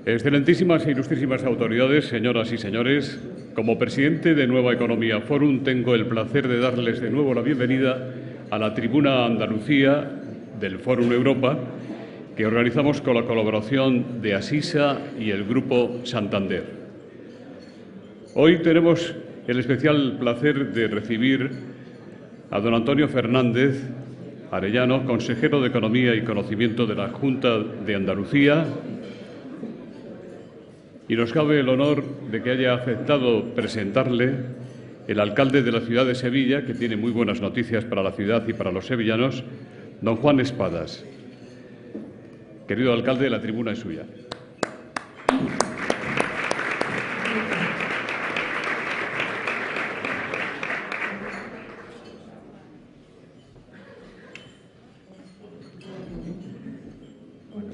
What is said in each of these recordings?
Excelentísimas e ilustrísimas autoridades, señoras y señores, como presidente de Nueva Economía Forum tengo el placer de darles de nuevo la bienvenida a la tribuna Andalucía del Fórum Europa, que organizamos con la colaboración de Asisa y el Grupo Santander. Hoy tenemos el especial placer de recibir a don Antonio Fernández Arellano, consejero de Economía y Conocimiento de la Junta de Andalucía, y nos cabe el honor de que haya aceptado presentarle el alcalde de la ciudad de Sevilla, que tiene muy buenas noticias para la ciudad y para los sevillanos, don Juan Espadas. Querido alcalde, la tribuna es suya.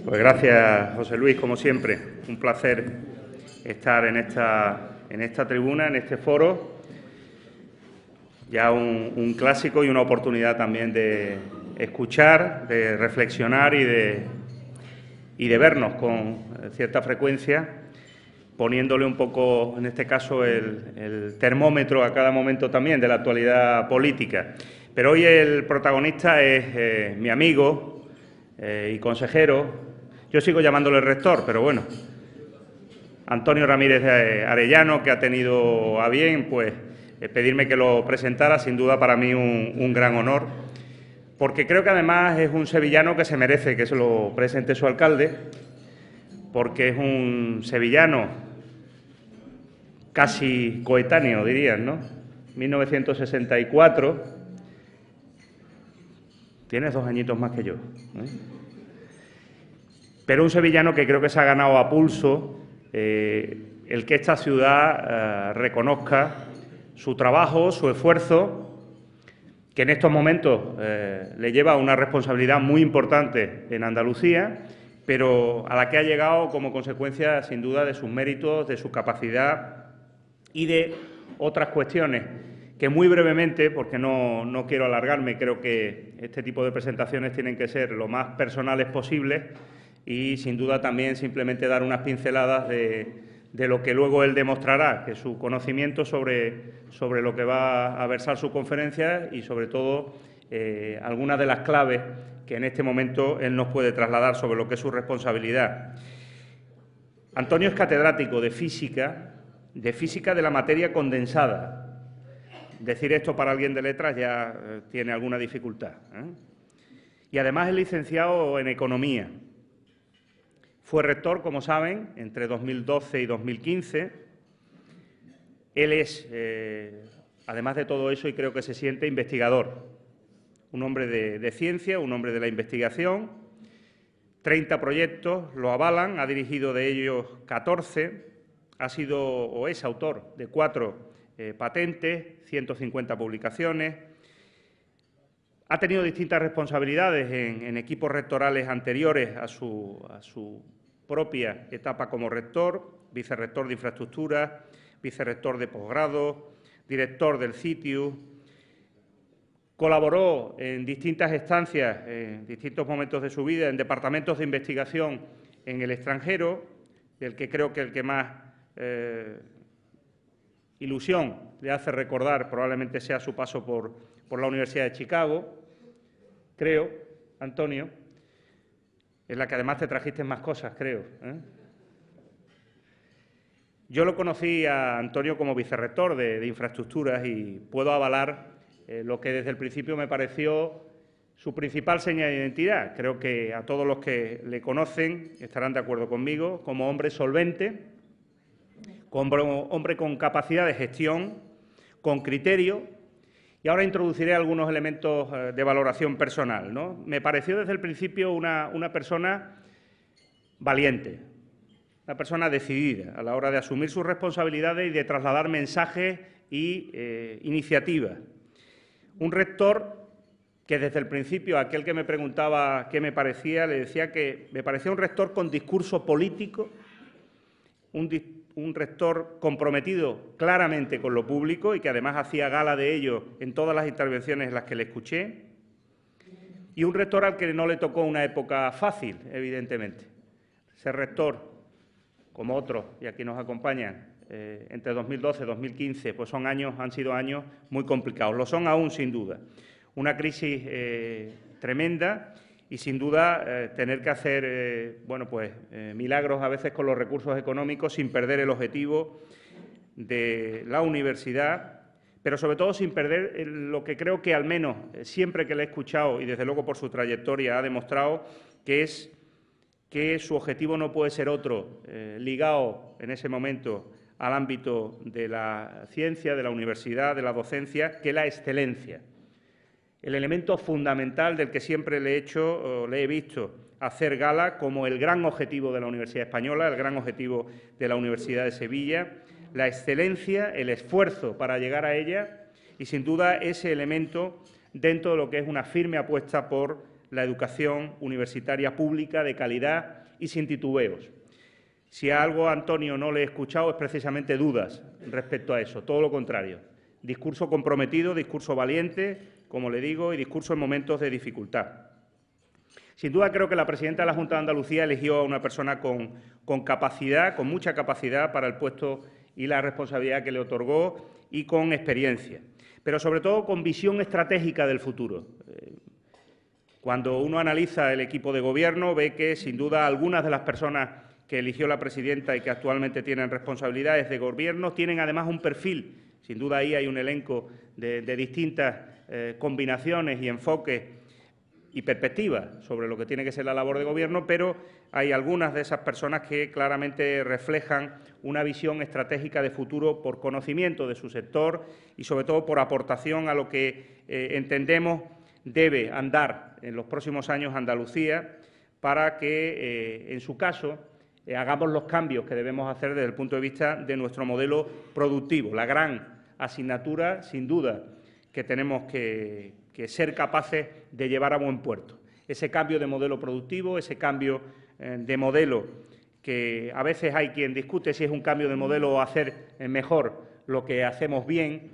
Pues gracias, José Luis, como siempre. Un placer estar en esta tribuna, en este foro. Ya un clásico y una oportunidad también de escuchar, de reflexionar y de vernos con cierta frecuencia, poniéndole un poco, en este caso, el termómetro a cada momento también de la actualidad política. Pero hoy el protagonista es mi amigo y consejero. Yo sigo llamándole rector, pero bueno, Antonio Ramírez Arellano, que ha tenido a bien pues pedirme que lo presentara, sin duda para mí un gran honor, porque creo que además es un sevillano que se merece que se lo presente su alcalde, porque es un sevillano casi coetáneo, dirían, ¿no? 1964, tienes 2 añitos más que yo, pero un sevillano que creo que se ha ganado a pulso el que esta ciudad reconozca su trabajo, su esfuerzo, que en estos momentos le lleva una responsabilidad muy importante en Andalucía, pero a la que ha llegado como consecuencia, sin duda, de sus méritos, de su capacidad y de otras cuestiones que muy brevemente, porque no quiero alargarme, creo que este tipo de presentaciones tienen que ser lo más personales posibles y, sin duda, también simplemente dar unas pinceladas de lo que luego él demostrará, que su conocimiento sobre lo que va a versar su conferencia y, sobre todo, algunas de las claves que en este momento él nos puede trasladar sobre lo que es su responsabilidad. Antonio es catedrático de física de la materia condensada. Decir esto para alguien de letras ya tiene alguna dificultad, Y además es licenciado en Economía. Fue rector, como saben, entre 2012 y 2015. Él es, además de todo eso, y creo que se siente, investigador. Un hombre de ciencia, un hombre de la investigación. 30 proyectos lo avalan, ha dirigido de ellos 14. Ha sido o es autor de 4 patentes, 150 publicaciones. Ha tenido distintas responsabilidades en equipos rectorales anteriores a su propia etapa como rector, vicerrector de infraestructuras, vicerrector de posgrado, director del CITIU. Colaboró en distintas estancias, en distintos momentos de su vida, en departamentos de investigación en el extranjero, del que creo que el que más ilusión le hace recordar probablemente sea su paso por la Universidad de Chicago, creo, Antonio, en la que además te trajiste más cosas, creo. Yo lo conocí a Antonio como vicerrector de infraestructuras y puedo avalar lo que desde el principio me pareció su principal señal de identidad. Creo que a todos los que le conocen estarán de acuerdo conmigo, como hombre solvente, como hombre con capacidad de gestión, con criterio, y ahora introduciré algunos elementos de valoración personal, ¿no? Me pareció desde el principio una persona valiente, una persona decidida a la hora de asumir sus responsabilidades y de trasladar mensajes y iniciativas. Un rector que desde el principio, a aquel que me preguntaba qué me parecía, le decía que me parecía un rector con discurso político, un rector comprometido claramente con lo público y que además hacía gala de ello en todas las intervenciones en las que le escuché, y un rector al que no le tocó una época fácil, evidentemente. Ser rector como otros, y aquí nos acompañan, entre 2012 y 2015, pues han sido años muy complicados. Lo son aún, sin duda. Una crisis tremenda y, sin duda, tener que hacer milagros a veces con los recursos económicos sin perder el objetivo de la universidad, pero sobre todo sin perder lo que creo que al menos siempre que le he escuchado y desde luego por su trayectoria ha demostrado, que es que su objetivo no puede ser otro, ligado en ese momento al ámbito de la ciencia, de la universidad, de la docencia, que la excelencia. El elemento fundamental del que siempre le he visto hacer gala como el gran objetivo de la Universidad Española, el gran objetivo de la Universidad de Sevilla, la excelencia, el esfuerzo para llegar a ella y, sin duda, ese elemento dentro de lo que es una firme apuesta por la educación universitaria pública de calidad y sin titubeos. Si a algo a Antonio no le he escuchado es precisamente dudas respecto a eso, todo lo contrario. Discurso comprometido, discurso valiente, como le digo, y discurso en momentos de dificultad. Sin duda creo que la presidenta de la Junta de Andalucía eligió a una persona con capacidad, con mucha capacidad para el puesto y la responsabilidad que le otorgó y con experiencia, pero sobre todo con visión estratégica del futuro. Cuando uno analiza el equipo de Gobierno ve que, sin duda, algunas de las personas que eligió la presidenta y que actualmente tienen responsabilidades de Gobierno tienen además un perfil. Sin duda ahí hay un elenco de distintas combinaciones y enfoques y perspectivas sobre lo que tiene que ser la labor de Gobierno, pero hay algunas de esas personas que claramente reflejan una visión estratégica de futuro por conocimiento de su sector y, sobre todo, por aportación a lo que entendemos debe andar en los próximos años Andalucía para que, en su caso, hagamos los cambios que debemos hacer desde el punto de vista de nuestro modelo productivo. La gran asignatura, sin duda, que tenemos que ser capaces de llevar a buen puerto. Ese cambio de modelo productivo, ese cambio de modelo que a veces hay quien discute si es un cambio de modelo o hacer mejor lo que hacemos bien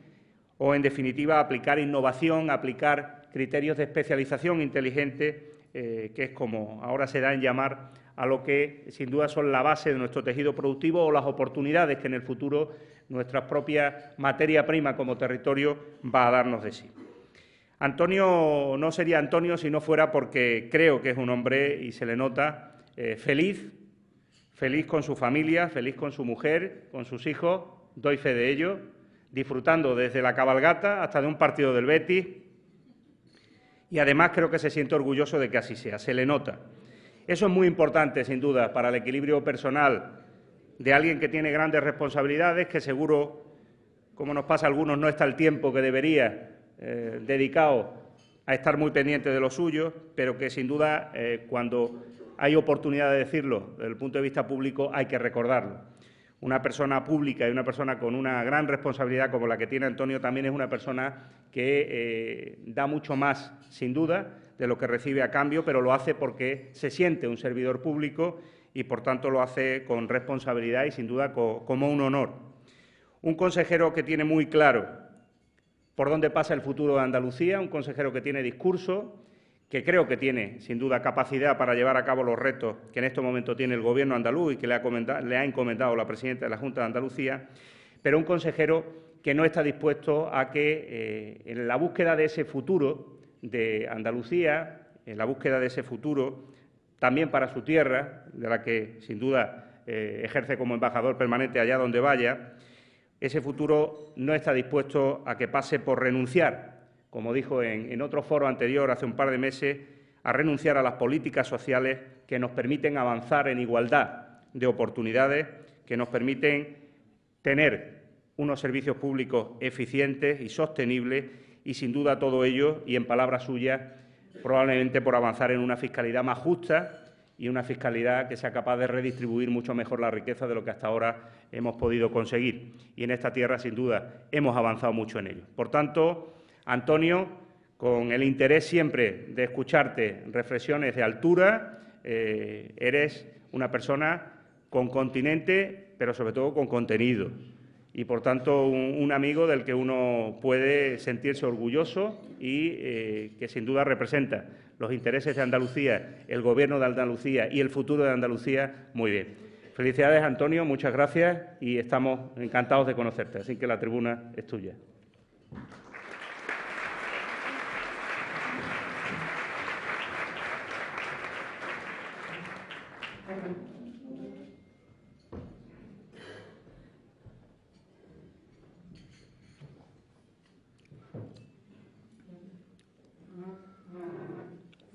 o, en definitiva, aplicar innovación, aplicar criterios de especialización inteligente, que es como ahora se da en llamar a lo que, sin duda, son la base de nuestro tejido productivo o las oportunidades que en el futuro nuestra propia materia prima como territorio va a darnos de sí. Antonio no sería Antonio si no fuera porque creo que es un hombre, y se le nota, feliz con su familia, feliz con su mujer, con sus hijos, doy fe de ello, disfrutando desde la cabalgata hasta de un partido del Betis, y además creo que se siente orgulloso de que así sea, se le nota. Eso es muy importante, sin duda, para el equilibrio personal de alguien que tiene grandes responsabilidades, que seguro, como nos pasa a algunos, no está el tiempo que debería dedicado a estar muy pendiente de lo suyo, pero que, sin duda, cuando hay oportunidad de decirlo desde el punto de vista público, hay que recordarlo. Una persona pública y una persona con una gran responsabilidad como la que tiene Antonio también es una persona que da mucho más, sin duda, de lo que recibe a cambio, pero lo hace porque se siente un servidor público y, por tanto, lo hace con responsabilidad y, sin duda, como un honor. Un consejero que tiene muy claro por dónde pasa el futuro de Andalucía, un consejero que tiene discurso, que creo que tiene, sin duda, capacidad para llevar a cabo los retos que en este momento tiene el Gobierno andaluz y que le ha encomendado la presidenta de la Junta de Andalucía, pero un consejero que no está dispuesto a que, en la búsqueda de ese futuro de Andalucía, en la búsqueda de ese futuro también para su tierra, de la que, sin duda, ejerce como embajador permanente allá donde vaya, ese futuro no está dispuesto a que pase por renunciar, como dijo en otro foro anterior hace un par de meses, a renunciar a las políticas sociales que nos permiten avanzar en igualdad de oportunidades, que nos permiten tener unos servicios públicos eficientes y sostenibles y, sin duda, todo ello, y en palabras suyas, probablemente por avanzar en una fiscalidad más justa y una fiscalidad que sea capaz de redistribuir mucho mejor la riqueza de lo que hasta ahora hemos podido conseguir. Y en esta tierra, sin duda, hemos avanzado mucho en ello. Por tanto, Antonio, con el interés siempre de escucharte reflexiones de altura, eres una persona con continente, pero sobre todo con contenido. Y, por tanto, un amigo del que uno puede sentirse orgulloso y que, sin duda, representa los intereses de Andalucía, el Gobierno de Andalucía y el futuro de Andalucía muy bien. Felicidades, Antonio, muchas gracias y estamos encantados de conocerte, así que la tribuna es tuya.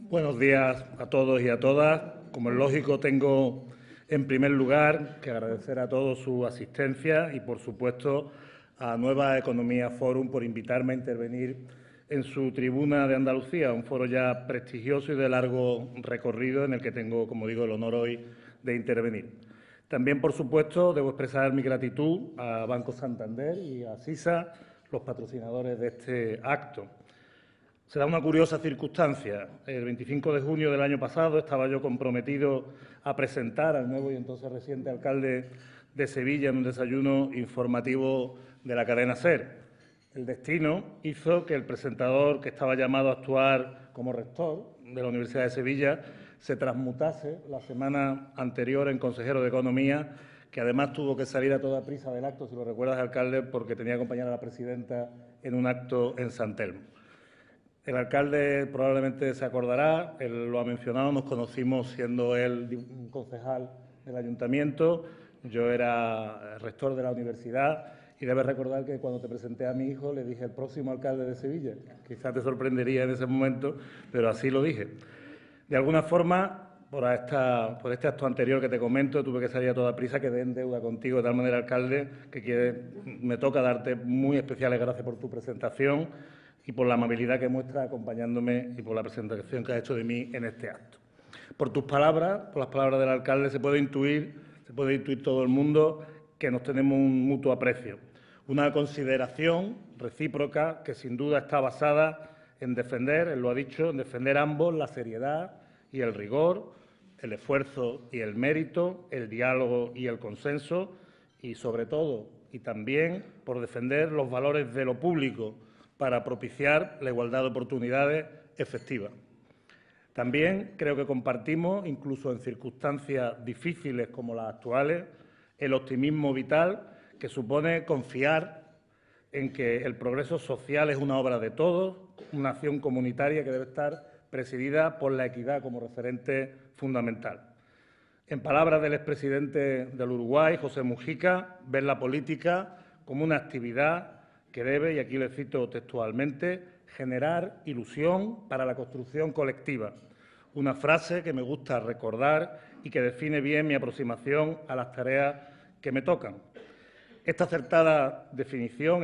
Buenos días a todos y a todas. Como es lógico, tengo en primer lugar que agradecer a todos su asistencia y, por supuesto, a Nueva Economía Forum por invitarme a intervenir en su tribuna de Andalucía, un foro ya prestigioso y de largo recorrido en el que tengo, como digo, el honor hoy de intervenir. También, por supuesto, debo expresar mi gratitud a Banco Santander y a SISA, los patrocinadores de este acto. Se da una curiosa circunstancia. El 25 de junio del año pasado estaba yo comprometido a presentar al nuevo y entonces reciente alcalde de Sevilla en un desayuno informativo de la cadena SER. El destino hizo que el presentador, que estaba llamado a actuar como rector de la Universidad de Sevilla, se transmutase la semana anterior en consejero de Economía, que además tuvo que salir a toda prisa del acto, si lo recuerdas, alcalde, porque tenía que acompañar a la presidenta en un acto en San Telmo. El alcalde probablemente se acordará, él lo ha mencionado, nos conocimos siendo él un concejal del ayuntamiento, yo era rector de la universidad y debes recordar que cuando te presenté a mi hijo le dije el próximo alcalde de Sevilla. Quizás te sorprendería en ese momento, pero así lo dije. De alguna forma, por este acto anterior que te comento, tuve que salir a toda prisa, quedé en deuda contigo, de tal manera, alcalde, me toca darte muy especiales gracias por tu presentación y por la amabilidad que muestras acompañándome y por la presentación que has hecho de mí en este acto. Por tus palabras, por las palabras del alcalde, se puede intuir todo el mundo que nos tenemos un mutuo aprecio, una consideración recíproca que sin duda está basada en defender, él lo ha dicho, en defender ambos la seriedad y el rigor, el esfuerzo y el mérito, el diálogo y el consenso y, sobre todo, y también por defender los valores de lo público, para propiciar la igualdad de oportunidades efectiva. También creo que compartimos, incluso en circunstancias difíciles como las actuales, el optimismo vital que supone confiar en que el progreso social es una obra de todos, una acción comunitaria que debe estar presidida por la equidad como referente fundamental. En palabras del expresidente del Uruguay, José Mujica, ver la política como una actividad que debe, y aquí le cito textualmente, generar ilusión para la construcción colectiva. Una frase que me gusta recordar y que define bien mi aproximación a las tareas que me tocan. En esta acertada definición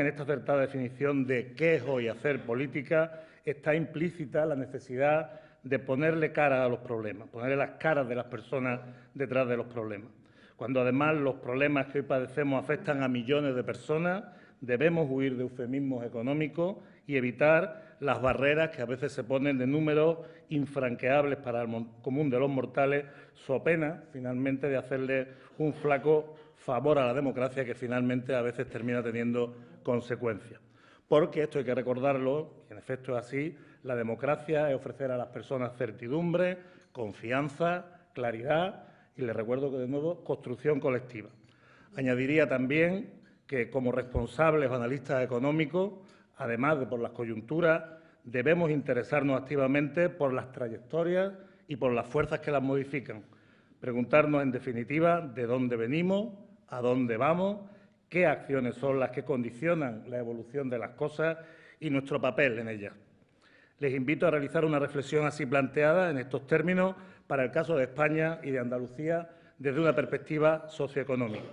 de qué es hoy hacer política, está implícita la necesidad de ponerle cara a los problemas, ponerle las caras de las personas detrás de los problemas. Cuando además los problemas que hoy padecemos afectan a millones de personas, debemos huir de eufemismos económicos y evitar las barreras que a veces se ponen de números infranqueables para el común de los mortales, so pena, finalmente, de hacerle un flaco favor a la democracia que finalmente a veces termina teniendo consecuencias. Porque, esto hay que recordarlo, y en efecto es así, la democracia es ofrecer a las personas certidumbre, confianza, claridad y, les recuerdo que de nuevo, construcción colectiva. Añadiría también que, como responsables o analistas económicos, además de por las coyunturas, debemos interesarnos activamente por las trayectorias y por las fuerzas que las modifican. Preguntarnos, en definitiva, de dónde venimos, a dónde vamos, qué acciones son las que condicionan la evolución de las cosas y nuestro papel en ellas. Les invito a realizar una reflexión así planteada, en estos términos, para el caso de España y de Andalucía desde una perspectiva socioeconómica.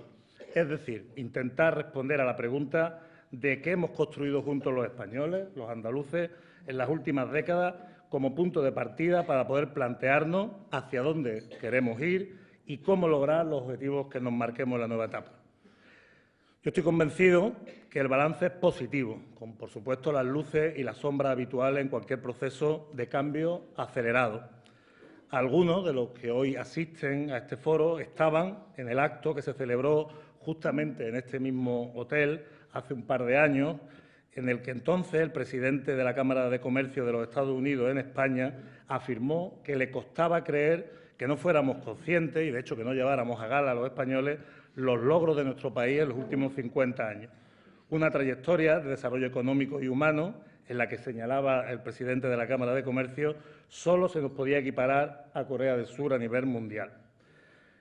Es decir, intentar responder a la pregunta de qué hemos construido juntos los españoles, los andaluces, en las últimas décadas como punto de partida para poder plantearnos hacia dónde queremos ir y cómo lograr los objetivos que nos marquemos en la nueva etapa. Yo estoy convencido que el balance es positivo, con, por supuesto, las luces y las sombras habituales en cualquier proceso de cambio acelerado. Algunos de los que hoy asisten a este foro estaban en el acto que se celebró justamente en este mismo hotel hace un par de años, en el que entonces el presidente de la Cámara de Comercio de los Estados Unidos en España afirmó que le costaba creer que no fuéramos conscientes y, de hecho, que no lleváramos a gala a los españoles los logros de nuestro país en los últimos 50 años. Una trayectoria de desarrollo económico y humano en la que señalaba el presidente de la Cámara de Comercio solo se nos podía equiparar a Corea del Sur a nivel mundial.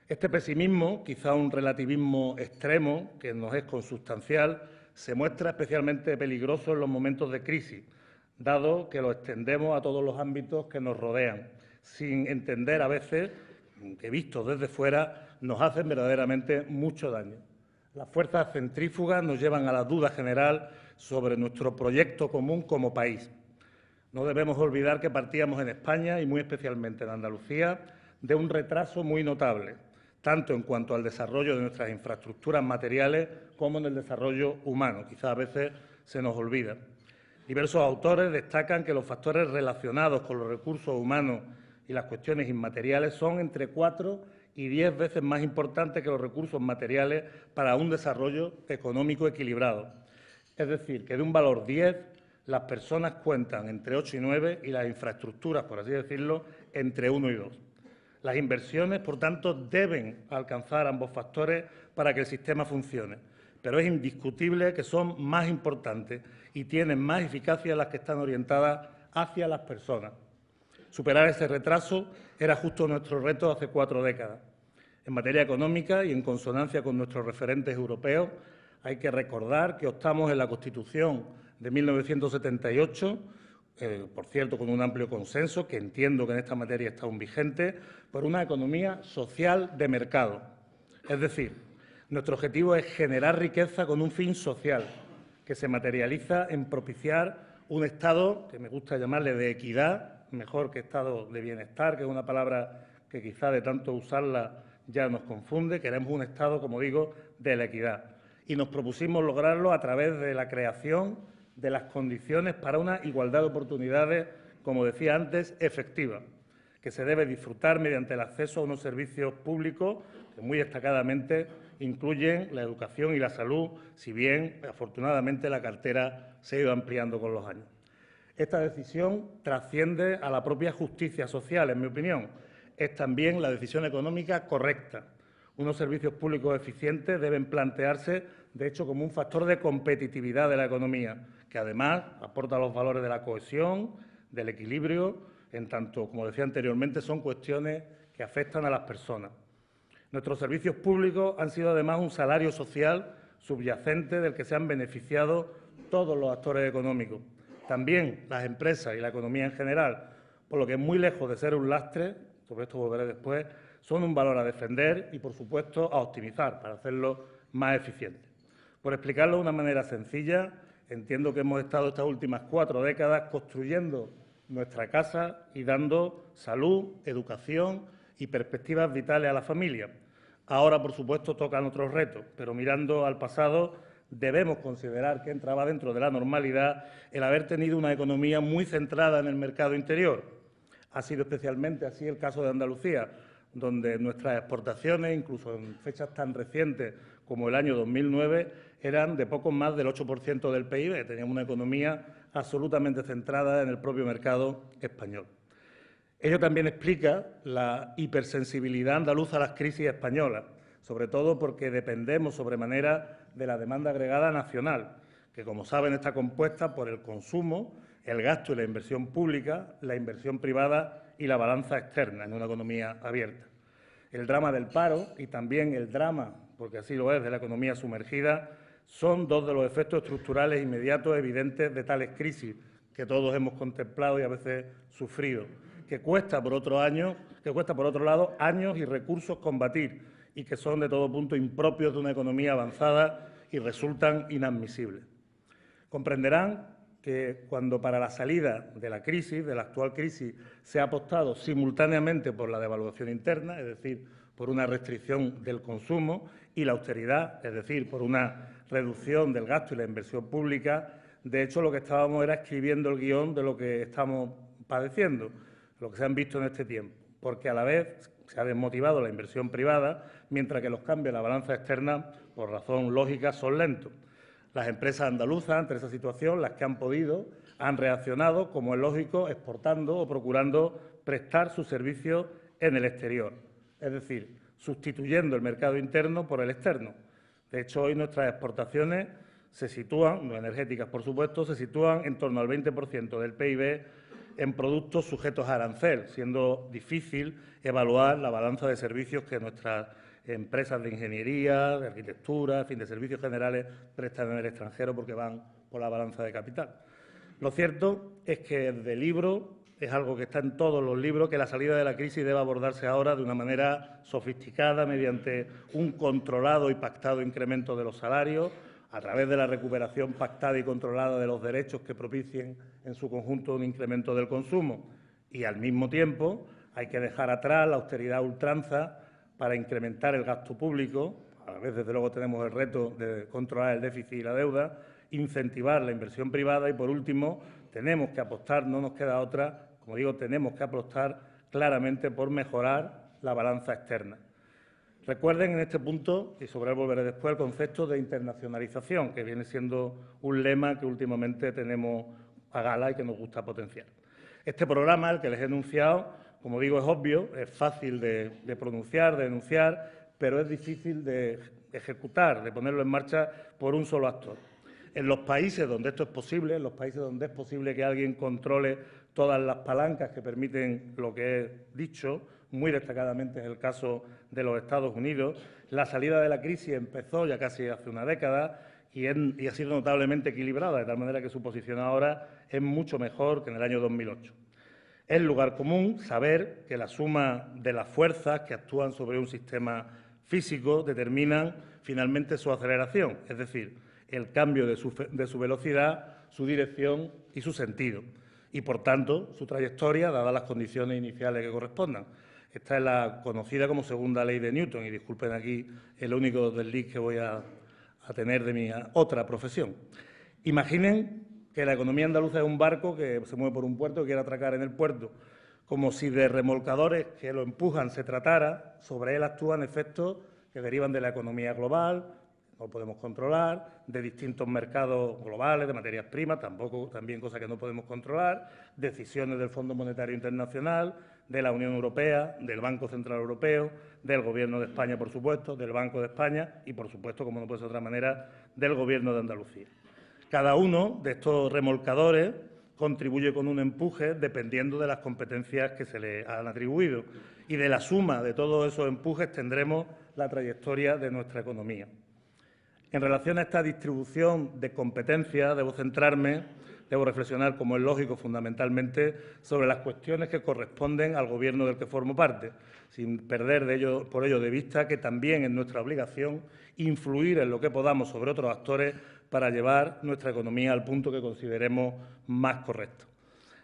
Este pesimismo, quizá un relativismo extremo, que nos es consustancial, se muestra especialmente peligroso en los momentos de crisis, dado que lo extendemos a todos los ámbitos que nos rodean, sin entender a veces que, vistos desde fuera, nos hacen verdaderamente mucho daño. Las fuerzas centrífugas nos llevan a la duda general sobre nuestro proyecto común como país. No debemos olvidar que partíamos en España, y muy especialmente en Andalucía, de un retraso muy notable, tanto en cuanto al desarrollo de nuestras infraestructuras materiales como en el desarrollo humano. Quizá a veces se nos olvida. Diversos autores destacan que los factores relacionados con los recursos humanos y las cuestiones inmateriales son entre 4 y 10 veces más importantes que los recursos materiales para un desarrollo económico equilibrado. Es decir, que de un valor 10, las personas cuentan entre 8 y 9 y las infraestructuras, por así decirlo, entre 1 y 2. Las inversiones, por tanto, deben alcanzar ambos factores para que el sistema funcione, pero es indiscutible que son más importantes y tienen más eficacia las que están orientadas hacia las personas. Superar ese retraso era justo nuestro reto hace 4 décadas. En materia económica y en consonancia con nuestros referentes europeos, hay que recordar que optamos en la Constitución de 1978, por cierto, con un amplio consenso, que entiendo que en esta materia está aún vigente, por una economía social de mercado. Es decir, nuestro objetivo es generar riqueza con un fin social, que se materializa en propiciar un estado, que me gusta llamarle de equidad, mejor que estado de bienestar, que es una palabra que quizá de tanto usarla ya nos confunde. Queremos un estado, como digo, de la equidad. Y nos propusimos lograrlo a través de la creación de las condiciones para una igualdad de oportunidades, como decía antes, efectiva, que se debe disfrutar mediante el acceso a unos servicios públicos que muy destacadamente incluyen la educación y la salud, si bien, afortunadamente, la cartera se ha ido ampliando con los años. Esta decisión trasciende a la propia justicia social, en mi opinión. Es también la decisión económica correcta. Unos servicios públicos eficientes deben plantearse, de hecho, como un factor de competitividad de la economía, que además aporta los valores de la cohesión, del equilibrio, en tanto, como decía anteriormente, son cuestiones que afectan a las personas. Nuestros servicios públicos han sido además un salario social subyacente del que se han beneficiado todos los actores económicos, también las empresas y la economía en general, por lo que muy lejos de ser un lastre, sobre esto volveré después, son un valor a defender y, por supuesto, a optimizar para hacerlo más eficiente. Por explicarlo de una manera sencilla, entiendo que hemos estado estas últimas 4 décadas construyendo nuestra casa y dando salud, educación y perspectivas vitales a la familia. Ahora, por supuesto, tocan otros retos, pero mirando al pasado debemos considerar que entraba dentro de la normalidad el haber tenido una economía muy centrada en el mercado interior. Ha sido especialmente así el caso de Andalucía, donde nuestras exportaciones, incluso en fechas tan recientes como el año 2009, eran de poco más del 8% del PIB. Teníamos una economía absolutamente centrada en el propio mercado español. Ello también explica la hipersensibilidad andaluza a las crisis españolas, sobre todo porque dependemos sobremanera de la demanda agregada nacional, que, como saben, está compuesta por el consumo, el gasto y la inversión pública, la inversión privada y la balanza externa en una economía abierta. El drama del paro y también el drama, porque así lo es, de la economía sumergida, son 2 de los efectos estructurales inmediatos evidentes de tales crisis que todos hemos contemplado y a veces sufrido, que cuesta, por otro lado, años y recursos combatir y que son de todo punto impropios de una economía avanzada y resultan inadmisibles. Comprenderán que cuando para la salida de la crisis, de la actual crisis, se ha apostado simultáneamente por la devaluación interna, es decir, por una restricción del consumo, y la austeridad, es decir, por una reducción del gasto y la inversión pública, de hecho, lo que estábamos era escribiendo el guión de lo que estamos padeciendo, lo que se han visto en este tiempo, porque a la vez se ha desmotivado la inversión privada, mientras que los cambios en la balanza externa, por razón lógica, son lentos. Las empresas andaluzas, ante esa situación, las que han podido, han reaccionado, como es lógico, exportando o procurando prestar sus servicios en el exterior, es decir, sustituyendo el mercado interno por el externo. De hecho, hoy nuestras exportaciones se sitúan, no energéticas por supuesto, se sitúan en torno al 20% del PIB en productos sujetos a arancel, siendo difícil evaluar la balanza de servicios que nuestras empresas de ingeniería, de arquitectura, en fin, de servicios generales prestan en el extranjero porque van por la balanza de capital. Lo cierto es que desde el libro, es algo que está en todos los libros, que la salida de la crisis debe abordarse ahora de una manera sofisticada, mediante un controlado y pactado incremento de los salarios, a través de la recuperación pactada y controlada de los derechos que propicien en su conjunto un incremento del consumo. Y, al mismo tiempo, hay que dejar atrás la austeridad a ultranza para incrementar el gasto público. A la vez, desde luego, tenemos el reto de controlar el déficit y la deuda, incentivar la inversión privada y, por último, tenemos que apostar, no nos queda otra, como digo, tenemos que apostar claramente por mejorar la balanza externa. Recuerden en este punto, y sobre él volveré después, el concepto de internacionalización, que viene siendo un lema que últimamente tenemos a gala y que nos gusta potenciar. Este programa, el que les he enunciado, como digo, es obvio, es fácil de pronunciar, de enunciar, pero es difícil de ejecutar, de ponerlo en marcha por un solo actor. En los países donde esto es posible, en los países donde es posible que alguien controle todas las palancas que permiten lo que he dicho, muy destacadamente es el caso de los Estados Unidos, la salida de la crisis empezó ya casi hace una década y ha sido notablemente equilibrada, de tal manera que su posición ahora es mucho mejor que en el año 2008. Es lugar común saber que la suma de las fuerzas que actúan sobre un sistema físico determinan finalmente su aceleración, es decir, el cambio de su velocidad, su dirección y su sentido, y, por tanto, su trayectoria, dadas las condiciones iniciales que correspondan. Esta es la conocida como segunda ley de Newton, y disculpen aquí el único desliz que voy a tener de mi otra profesión. Imaginen que la economía andaluza es un barco que se mueve por un puerto y quiere atracar en el puerto. Como si de remolcadores que lo empujan se tratara, sobre él actúan efectos que derivan de la economía global, no podemos controlar, de distintos mercados globales de materias primas, también cosas que no podemos controlar, decisiones del Fondo Monetario Internacional, de la Unión Europea, del Banco Central Europeo, del Gobierno de España, por supuesto, del Banco de España y, por supuesto, como no puede ser de otra manera, del Gobierno de Andalucía. Cada uno de estos remolcadores contribuye con un empuje dependiendo de las competencias que se le han atribuido, y de la suma de todos esos empujes tendremos la trayectoria de nuestra economía. En relación a esta distribución de competencias, debo reflexionar, como es lógico, fundamentalmente sobre las cuestiones que corresponden al Gobierno del que formo parte, sin perder por ello de vista que también es nuestra obligación influir en lo que podamos sobre otros actores para llevar nuestra economía al punto que consideremos más correcto.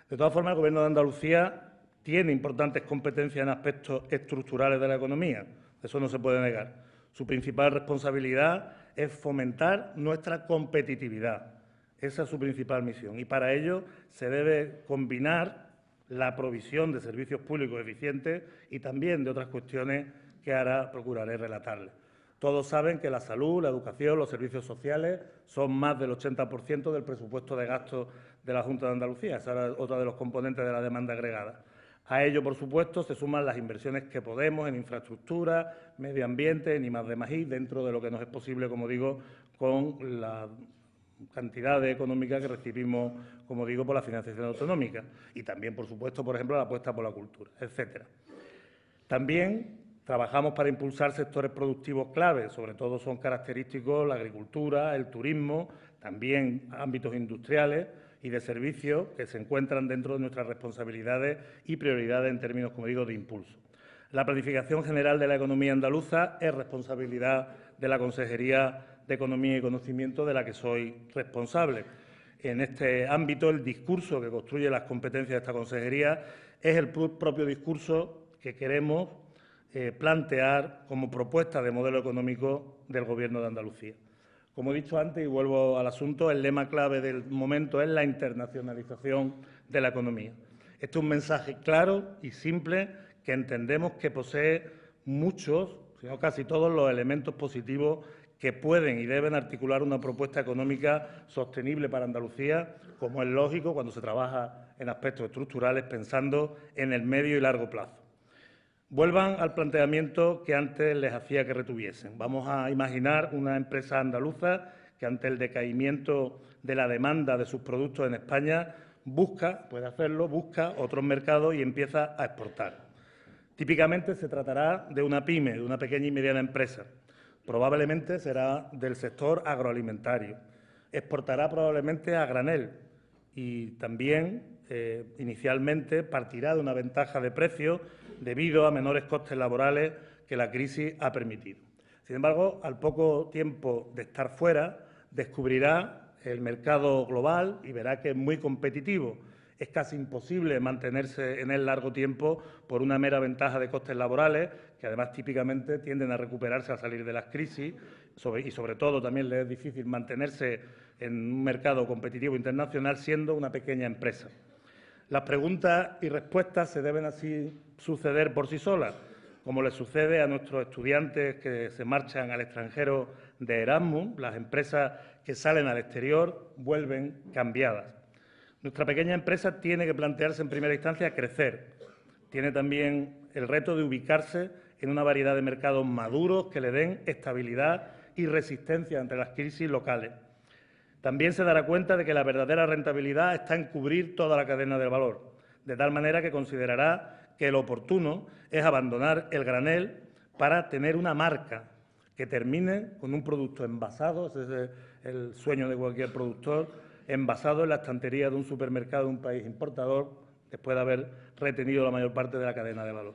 De todas formas, el Gobierno de Andalucía tiene importantes competencias en aspectos estructurales de la economía, eso no se puede negar. Su principal responsabilidad es fomentar nuestra competitividad. Esa es su principal misión y para ello se debe combinar la provisión de servicios públicos eficientes y también de otras cuestiones que ahora procuraré relatarles. Todos saben que la salud, la educación, los servicios sociales son más del 80% del presupuesto de gasto de la Junta de Andalucía. Esa era otra de los componentes de la demanda agregada. A ello, por supuesto, se suman las inversiones que podemos en infraestructura, medio ambiente, en I+D+I, dentro de lo que nos es posible, como digo, con la cantidad económica que recibimos, como digo, por la financiación autonómica. Y también, por supuesto, por ejemplo, la apuesta por la cultura, etcétera. También trabajamos para impulsar sectores productivos clave, sobre todo son característicos la agricultura, el turismo, también ámbitos industriales y de servicios que se encuentran dentro de nuestras responsabilidades y prioridades en términos, como digo, de impulso. La planificación general de la economía andaluza es responsabilidad de la Consejería de Economía y Conocimiento, de la que soy responsable. En este ámbito, el discurso que construye las competencias de esta consejería es el propio discurso que queremos plantear como propuesta de modelo económico del Gobierno de Andalucía. Como he dicho antes, y vuelvo al asunto, el lema clave del momento es la internacionalización de la economía. Este es un mensaje claro y simple que entendemos que posee muchos, si no casi todos, los elementos positivos que pueden y deben articular una propuesta económica sostenible para Andalucía, como es lógico cuando se trabaja en aspectos estructurales pensando en el medio y largo plazo. Vuelvan al planteamiento que antes les hacía que retuviesen. Vamos a imaginar una empresa andaluza que ante el decaimiento de la demanda de sus productos en España busca otros mercados y empieza a exportar. Típicamente se tratará de una pyme, de una pequeña y mediana empresa. Probablemente será del sector agroalimentario. Exportará probablemente a granel y también inicialmente partirá de una ventaja de precio debido a menores costes laborales que la crisis ha permitido. Sin embargo, al poco tiempo de estar fuera, descubrirá el mercado global y verá que es muy competitivo. Es casi imposible mantenerse en él largo tiempo por una mera ventaja de costes laborales, que además típicamente tienden a recuperarse al salir de las crisis y sobre todo también le es difícil mantenerse en un mercado competitivo internacional siendo una pequeña empresa. Las preguntas y respuestas se deben así suceder por sí solas, como le sucede a nuestros estudiantes que se marchan al extranjero de Erasmus. Las empresas que salen al exterior vuelven cambiadas. Nuestra pequeña empresa tiene que plantearse en primera instancia crecer. Tiene también el reto de ubicarse en una variedad de mercados maduros que le den estabilidad y resistencia ante las crisis locales. También se dará cuenta de que la verdadera rentabilidad está en cubrir toda la cadena del valor, de tal manera que considerará que lo oportuno es abandonar el granel para tener una marca que termine con un producto envasado, ese es el sueño de cualquier productor, envasado en la estantería de un supermercado de un país importador, después de haber retenido la mayor parte de la cadena de valor.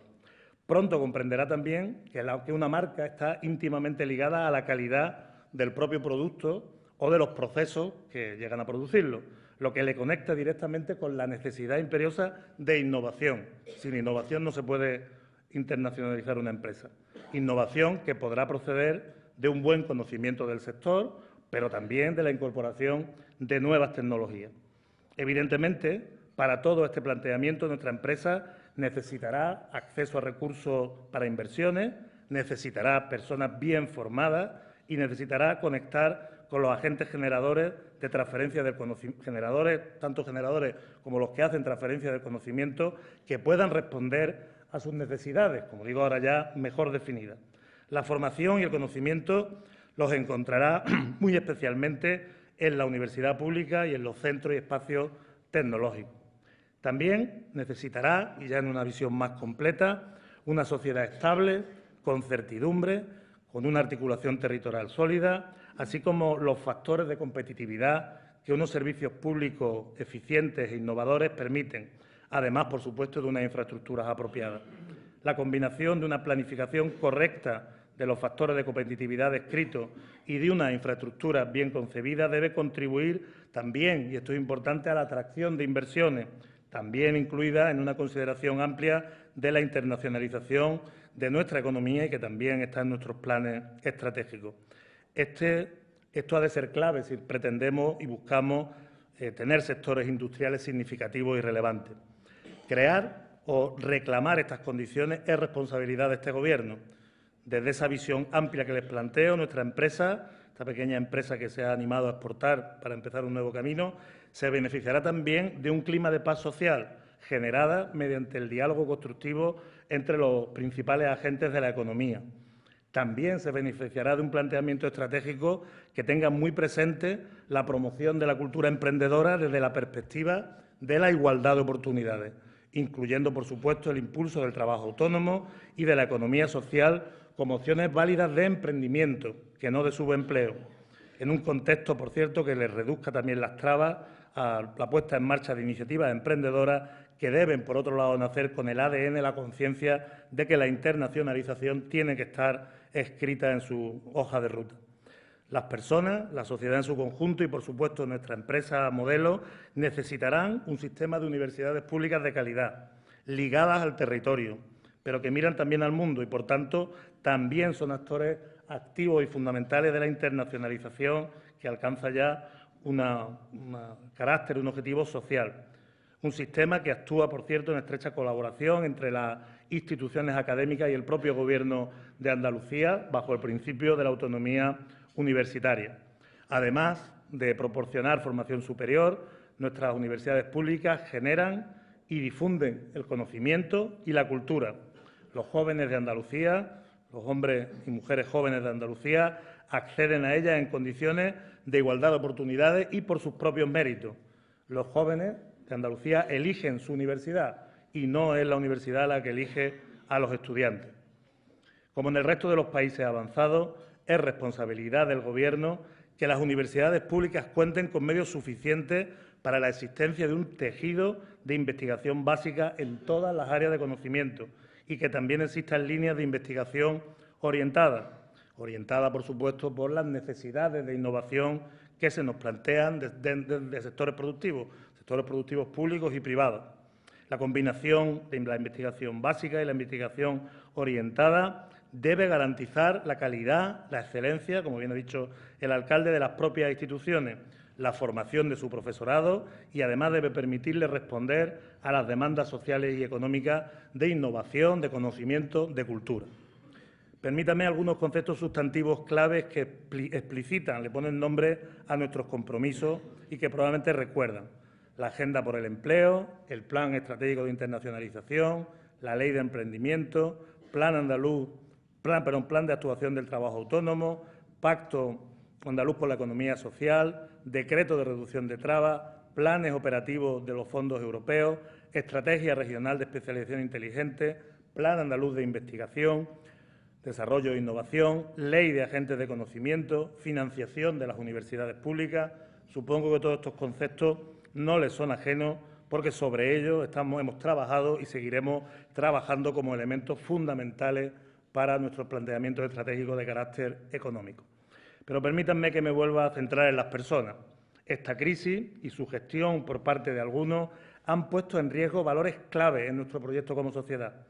Pronto comprenderá también que una marca está íntimamente ligada a la calidad del propio producto o de los procesos que llegan a producirlo, lo que le conecta directamente con la necesidad imperiosa de innovación. Sin innovación no se puede internacionalizar una empresa. Innovación que podrá proceder de un buen conocimiento del sector, pero también de la incorporación de nuevas tecnologías. Evidentemente, para todo este planteamiento, nuestra empresa necesitará acceso a recursos para inversiones, necesitará personas bien formadas y necesitará conectar con los agentes generadores de transferencia del conocimiento, tanto generadores como los que hacen transferencia del conocimiento, que puedan responder a sus necesidades, como digo ahora ya, mejor definidas. La formación y el conocimiento los encontrará muy especialmente en la universidad pública y en los centros y espacios tecnológicos. También necesitará, y ya en una visión más completa, una sociedad estable, con certidumbre, con una articulación territorial sólida, así como los factores de competitividad que unos servicios públicos eficientes e innovadores permiten, además, por supuesto, de unas infraestructuras apropiadas. La combinación de una planificación correcta de los factores de competitividad descritos y de una infraestructura bien concebida debe contribuir también, y esto es importante, a la atracción de inversiones, también incluida en una consideración amplia de la internacionalización de nuestra economía y que también está en nuestros planes estratégicos. Esto ha de ser clave si pretendemos y buscamos tener sectores industriales significativos y relevantes. Crear o reclamar estas condiciones es responsabilidad de este Gobierno. Desde esa visión amplia que les planteo, nuestra empresa, esta pequeña empresa que se ha animado a exportar para empezar un nuevo camino, se beneficiará también de un clima de paz social generada mediante el diálogo constructivo entre los principales agentes de la economía. También se beneficiará de un planteamiento estratégico que tenga muy presente la promoción de la cultura emprendedora desde la perspectiva de la igualdad de oportunidades, incluyendo, por supuesto, el impulso del trabajo autónomo y de la economía social como opciones válidas de emprendimiento, que no de subempleo, en un contexto, por cierto, que les reduzca también las trabas a la puesta en marcha de iniciativas emprendedoras que deben, por otro lado, nacer con el ADN, la conciencia de que la internacionalización tiene que estar escrita en su hoja de ruta. Las personas, la sociedad en su conjunto y, por supuesto, nuestra empresa modelo necesitarán un sistema de universidades públicas de calidad, ligadas al territorio, pero que miran también al mundo y, por tanto, también son actores activos y fundamentales de la internacionalización que alcanza ya un carácter, un objetivo social. Un sistema que actúa, por cierto, en estrecha colaboración entre las instituciones académicas y el propio Gobierno de Andalucía, bajo el principio de la autonomía universitaria. Además de proporcionar formación superior, nuestras universidades públicas generan y difunden el conocimiento y la cultura, Los jóvenes de Andalucía, los hombres y mujeres jóvenes de Andalucía, acceden a ella en condiciones de igualdad de oportunidades y por sus propios méritos. Los jóvenes de Andalucía eligen su universidad y no es la universidad la que elige a los estudiantes. Como en el resto de los países avanzados, es responsabilidad del Gobierno que las universidades públicas cuenten con medios suficientes para la existencia de un tejido de investigación básica en todas las áreas de conocimiento y que también existan líneas de investigación orientadas, por supuesto, por las necesidades de innovación que se nos plantean de sectores productivos públicos y privados. La combinación de la investigación básica y la investigación orientada debe garantizar la calidad, la excelencia, como bien ha dicho el alcalde, de las propias instituciones, la formación de su profesorado y, además, debe permitirle responder a las demandas sociales y económicas de innovación, de conocimiento, de cultura. Permítame algunos conceptos sustantivos claves que explicitan, le ponen nombre a nuestros compromisos y que probablemente recuerdan. La Agenda por el Empleo, el Plan Estratégico de Internacionalización, la Ley de Emprendimiento, Plan de Actuación del Trabajo Autónomo, Pacto Andaluz por la Economía Social, Decreto de Reducción de Trabas, Planes Operativos de los Fondos Europeos, Estrategia Regional de Especialización Inteligente, Plan Andaluz de Investigación, Desarrollo e Innovación, Ley de Agentes de Conocimiento, financiación de las universidades públicas. Supongo que todos estos conceptos no les son ajenos porque sobre ellos hemos trabajado y seguiremos trabajando como elementos fundamentales para nuestros planteamientos estratégicos de carácter económico. Pero permítanme que me vuelva a centrar en las personas. Esta crisis y su gestión por parte de algunos han puesto en riesgo valores clave en nuestro proyecto como sociedad.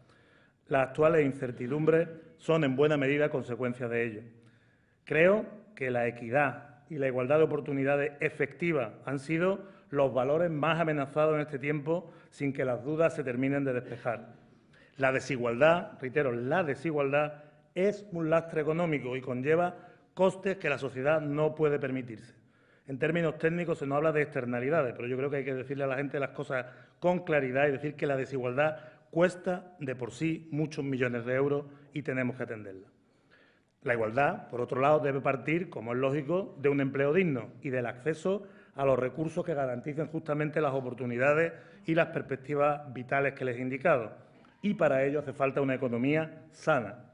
Las actuales incertidumbres son en buena medida consecuencia de ello. Creo que la equidad y la igualdad de oportunidades efectivas han sido los valores más amenazados en este tiempo sin que las dudas se terminen de despejar. La desigualdad, reitero, la desigualdad es un lastre económico y conlleva costes que la sociedad no puede permitirse. En términos técnicos se nos habla de externalidades, pero yo creo que hay que decirle a la gente las cosas con claridad y decir que la desigualdad cuesta de por sí muchos millones de euros y tenemos que atenderla. La igualdad, por otro lado, debe partir, como es lógico, de un empleo digno y del acceso a los recursos que garanticen justamente las oportunidades y las perspectivas vitales que les he indicado. Y para ello hace falta una economía sana.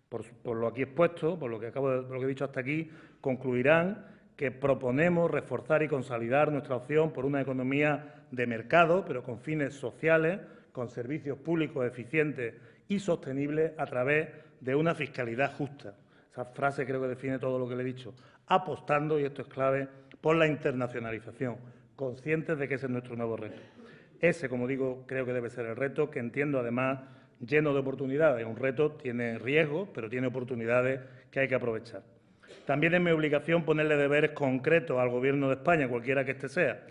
Por lo aquí expuesto, por lo que he dicho hasta aquí, concluirán que proponemos reforzar y consolidar nuestra opción por una economía de mercado, pero con fines sociales, con servicios públicos eficientes y sostenibles a través de una fiscalidad justa. Esa frase creo que define todo lo que le he dicho. Apostando, y esto es clave, por la internacionalización, conscientes de que ese es nuestro nuevo reto. Ese, como digo, creo que debe ser el reto, que entiendo además lleno de oportunidades. Un reto tiene riesgos, pero tiene oportunidades que hay que aprovechar. También es mi obligación ponerle deberes concretos al Gobierno de España, cualquiera que éste sea.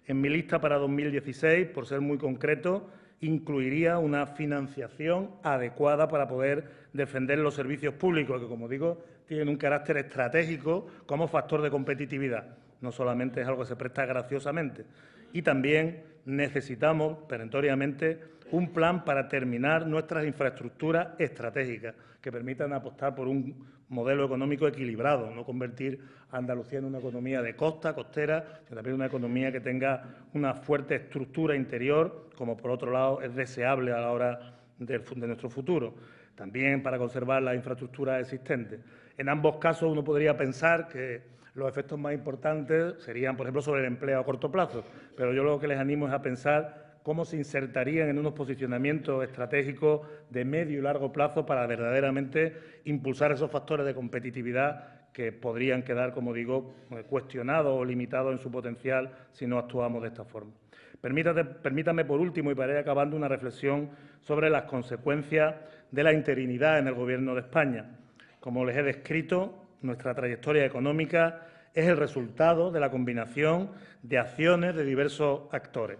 En mi lista para 2016, por ser muy concreto, incluiría una financiación adecuada para poder defender los servicios públicos, que, como digo, tienen un carácter estratégico como factor de competitividad. No solamente es algo que se presta graciosamente. Y también necesitamos, perentoriamente, un plan para terminar nuestras infraestructuras estratégicas que permitan apostar por un modelo económico equilibrado, no convertir a Andalucía en una economía de costa, costera, sino también una economía que tenga una fuerte estructura interior, como por otro lado es deseable a la hora de nuestro futuro. También para conservar las infraestructuras existentes. En ambos casos uno podría pensar que los efectos más importantes serían, por ejemplo, sobre el empleo a corto plazo, pero yo lo que les animo es a pensar cómo se insertarían en unos posicionamientos estratégicos de medio y largo plazo para verdaderamente impulsar esos factores de competitividad que podrían quedar, como digo, cuestionados o limitados en su potencial si no actuamos de esta forma. Permítame, por último, y para ir acabando, una reflexión sobre las consecuencias de la interinidad en el Gobierno de España. Como les he descrito, nuestra trayectoria económica es el resultado de la combinación de acciones de diversos actores.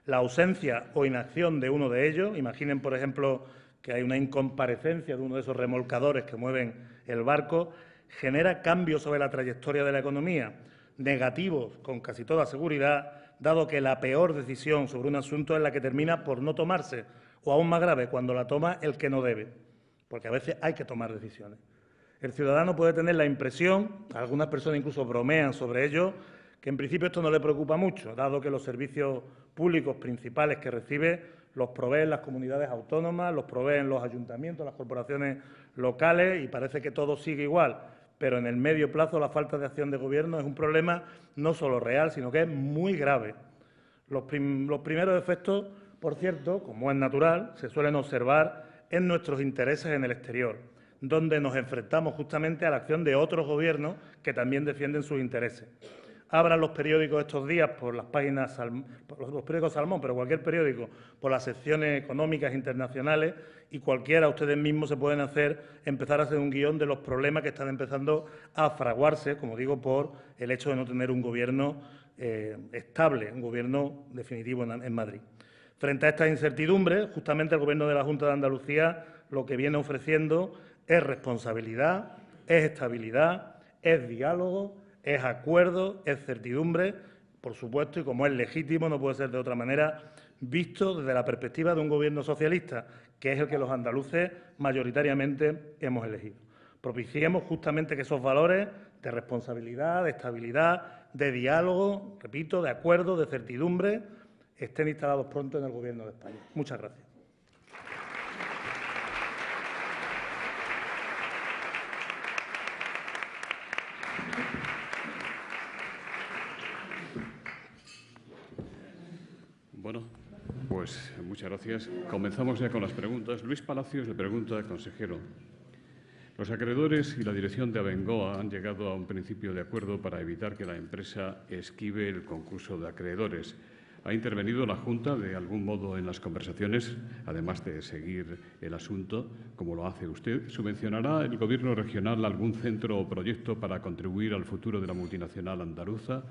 La ausencia o inacción de uno de ellos, imaginen, por ejemplo, que hay una incomparecencia de uno de esos remolcadores que mueven el barco, genera cambios sobre la trayectoria de la economía, negativos con casi toda seguridad, dado que la peor decisión sobre un asunto es la que termina por no tomarse, o aún más grave, cuando la toma el que no debe, porque a veces hay que tomar decisiones. El ciudadano puede tener la impresión, algunas personas incluso bromean sobre ello, que en principio esto no le preocupa mucho, dado que los servicios públicos principales que recibe los proveen las comunidades autónomas, los proveen los ayuntamientos, las corporaciones locales, y parece que todo sigue igual. Pero en el medio plazo la falta de acción de Gobierno es un problema no solo real, sino que es muy grave. Los primeros efectos, por cierto, como es natural, se suelen observar en nuestros intereses en el exterior, donde nos enfrentamos justamente a la acción de otros gobiernos que también defienden sus intereses. Abran los periódicos estos días por las páginas, por los periódicos Salmón, pero cualquier periódico, por las secciones económicas internacionales, y cualquiera, ustedes mismos se pueden empezar a hacer un guión de los problemas que están empezando a fraguarse, como digo, por el hecho de no tener un gobierno estable, un gobierno definitivo en Madrid. Frente a estas incertidumbres, justamente el Gobierno de la Junta de Andalucía lo que viene ofreciendo es responsabilidad, es estabilidad, es diálogo, es acuerdo, es certidumbre, por supuesto, y como es legítimo, no puede ser de otra manera, visto desde la perspectiva de un Gobierno socialista, que es el que los andaluces mayoritariamente hemos elegido. Propiciemos justamente que esos valores de responsabilidad, de estabilidad, de diálogo, repito, de acuerdo, de certidumbre, estén instalados pronto en el Gobierno de España. Muchas gracias. Bueno, pues muchas gracias. Comenzamos ya con las preguntas. Luis Palacios le pregunta al consejero. Los acreedores y la dirección de Abengoa han llegado a un principio de acuerdo para evitar que la empresa esquive el concurso de acreedores. ¿Ha intervenido la Junta de algún modo en las conversaciones, además de seguir el asunto, como lo hace usted? ¿Subvencionará el Gobierno regional algún centro o proyecto para contribuir al futuro de la multinacional andaluza?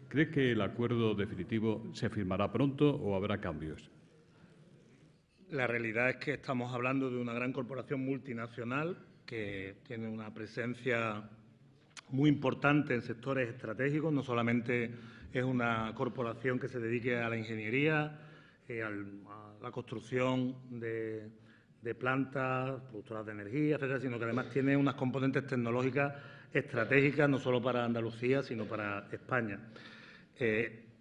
¿Cree que el acuerdo definitivo se firmará pronto o habrá cambios? La realidad es que estamos hablando de una gran corporación multinacional que tiene una presencia muy importante en sectores estratégicos. No solamente es una corporación que se dedique a la ingeniería, a la construcción de plantas productoras de energía, etcétera, sino que además tiene unas componentes tecnológicas estratégicas no solo para Andalucía, sino para España.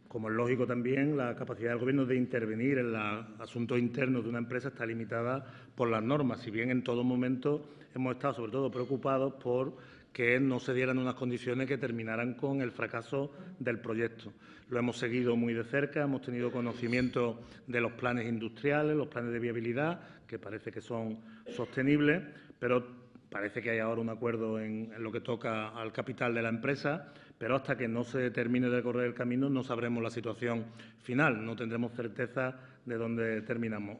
Como es lógico también, la capacidad del Gobierno de intervenir en los asuntos internos de una empresa está limitada por las normas, si bien en todo momento hemos estado sobre todo preocupados por que no se dieran unas condiciones que terminaran con el fracaso del proyecto. Lo hemos seguido muy de cerca, hemos tenido conocimiento de los planes industriales, los planes de viabilidad, que parece que son sostenibles, pero parece que hay ahora un acuerdo en lo que toca al capital de la empresa, pero hasta que no se termine de correr el camino no sabremos la situación final, no tendremos certeza de dónde terminamos.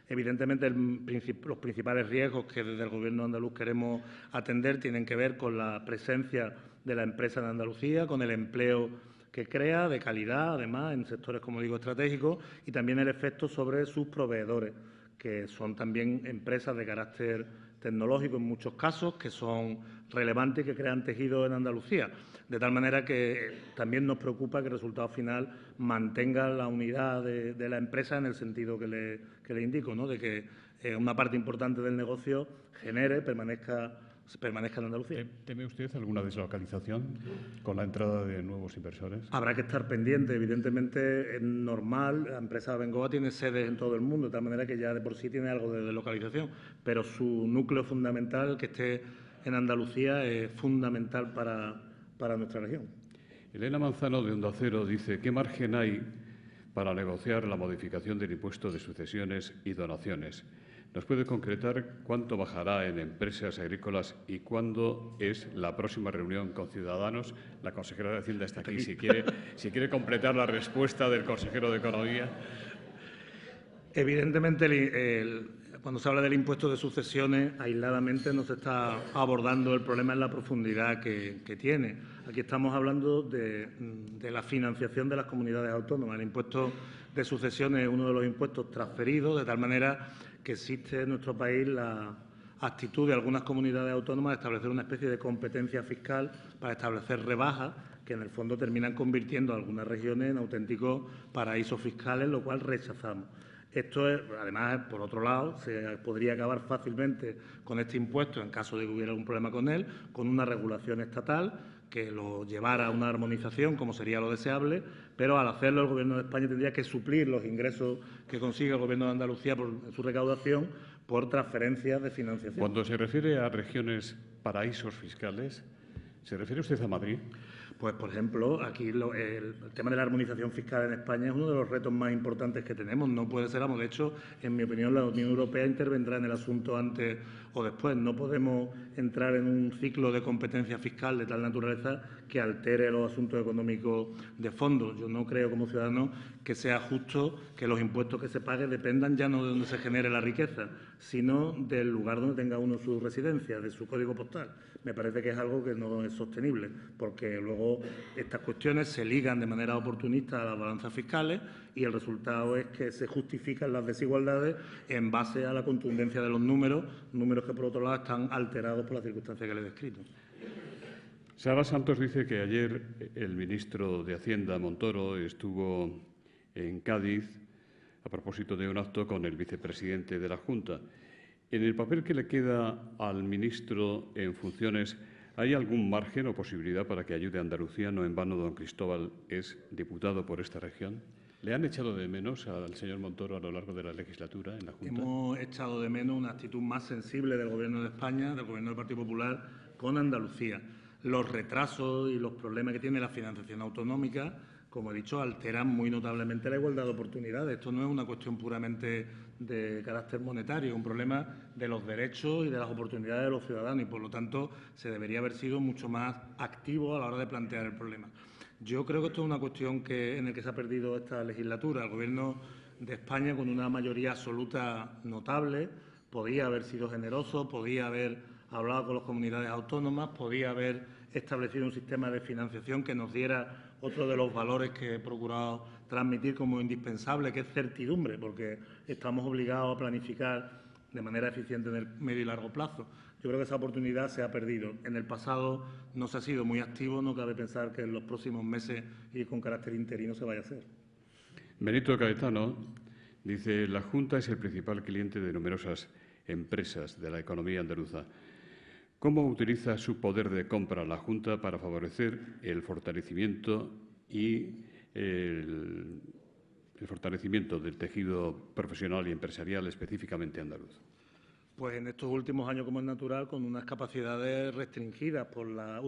Evidentemente, los principales riesgos que desde el Gobierno andaluz queremos atender tienen que ver con la presencia de la empresa en Andalucía, con el empleo que crea, de calidad, además, en sectores, como digo, estratégicos, y también el efecto sobre sus proveedores, que son también empresas de carácter tecnológico en muchos casos, que son relevantes y que crean tejido en Andalucía. De tal manera que también nos preocupa que el resultado final mantenga la unidad de la empresa en el sentido que le indico, ¿no?, de que una parte importante del negocio permanezca en Andalucía. ¿Teme usted alguna deslocalización con la entrada de nuevos inversores? Habrá que estar pendiente. Evidentemente, es normal. La empresa Abengoa tiene sedes en todo el mundo, de tal manera que ya de por sí tiene algo de deslocalización, pero su núcleo fundamental, que esté en Andalucía, es fundamental para nuestra región. Elena Manzano, de Onda Cero, dice: ¿qué margen hay para negociar la modificación del impuesto de sucesiones y donaciones? ¿Nos puede concretar cuánto bajará en empresas agrícolas y cuándo es la próxima reunión con Ciudadanos? La consejera de Hacienda está aquí. Si quiere completar la respuesta del consejero de Economía. Evidentemente, cuando se habla del impuesto de sucesiones, aisladamente no se está abordando el problema en la profundidad que tiene. Aquí estamos hablando de la financiación de las comunidades autónomas. El impuesto de sucesiones es uno de los impuestos transferidos, de tal manera que existe en nuestro país la actitud de algunas comunidades autónomas de establecer una especie de competencia fiscal para establecer rebajas que en el fondo terminan convirtiendo a algunas regiones en auténticos paraísos fiscales, lo cual rechazamos. Esto es, además, por otro lado, se podría acabar fácilmente con este impuesto, en caso de que hubiera algún problema con él, con una regulación estatal que lo llevara a una armonización, como sería lo deseable, pero al hacerlo el Gobierno de España tendría que suplir los ingresos que consigue el Gobierno de Andalucía por su recaudación por transferencias de financiación. Cuando se refiere a regiones paraísos fiscales, ¿se refiere usted a Madrid? Pues, por ejemplo, aquí el tema de la armonización fiscal en España es uno de los retos más importantes que tenemos. No puede ser, de hecho, en mi opinión, la Unión Europea intervendrá en el asunto antes o después. No podemos entrar en un ciclo de competencia fiscal de tal naturaleza que altere los asuntos económicos de fondo. Yo no creo, como ciudadano, que sea justo que los impuestos que se paguen dependan ya no de donde se genere la riqueza, sino del lugar donde tenga uno su residencia, de su código postal. Me parece que es algo que no es sostenible, porque luego estas cuestiones se ligan de manera oportunista a las balanzas fiscales y el resultado es que se justifican las desigualdades en base a la contundencia de los números que, por otro lado, están alterados por las circunstancias que le he descrito. Sara Santos dice que ayer el ministro de Hacienda, Montoro, estuvo en Cádiz a propósito de un acto con el vicepresidente de la Junta. En el papel que le queda al ministro en funciones, ¿hay algún margen o posibilidad para que ayude a Andalucía? No en vano, don Cristóbal es diputado por esta región. ¿Le han echado de menos al señor Montoro a lo largo de la legislatura en la Junta? Hemos echado de menos una actitud más sensible del Gobierno de España, del Gobierno del Partido Popular, con Andalucía. Los retrasos y los problemas que tiene la financiación autonómica, como he dicho, alteran muy notablemente la igualdad de oportunidades. Esto no es una cuestión puramente de carácter monetario, es un problema de los derechos y de las oportunidades de los ciudadanos y, por lo tanto, se debería haber sido mucho más activo a la hora de plantear el problema. Yo creo que esto es una cuestión en la que se ha perdido esta legislatura. El Gobierno de España, con una mayoría absoluta notable, podía haber sido generoso, podía haber hablado con las comunidades autónomas, podía haber establecido un sistema de financiación que nos diera otro de los valores que he procurado transmitir como indispensable, que es certidumbre, porque estamos obligados a planificar de manera eficiente en el medio y largo plazo. Yo creo que esa oportunidad se ha perdido. En el pasado no se ha sido muy activo, no cabe pensar que en los próximos meses y con carácter interino se vaya a hacer. Benito Caetano dice: la Junta es el principal cliente de numerosas empresas de la economía andaluza. ¿Cómo utiliza su poder de compra la Junta para favorecer el fortalecimiento del tejido profesional y empresarial, específicamente andaluz? Pues en estos últimos años, como es natural, con unas capacidades restringidas por la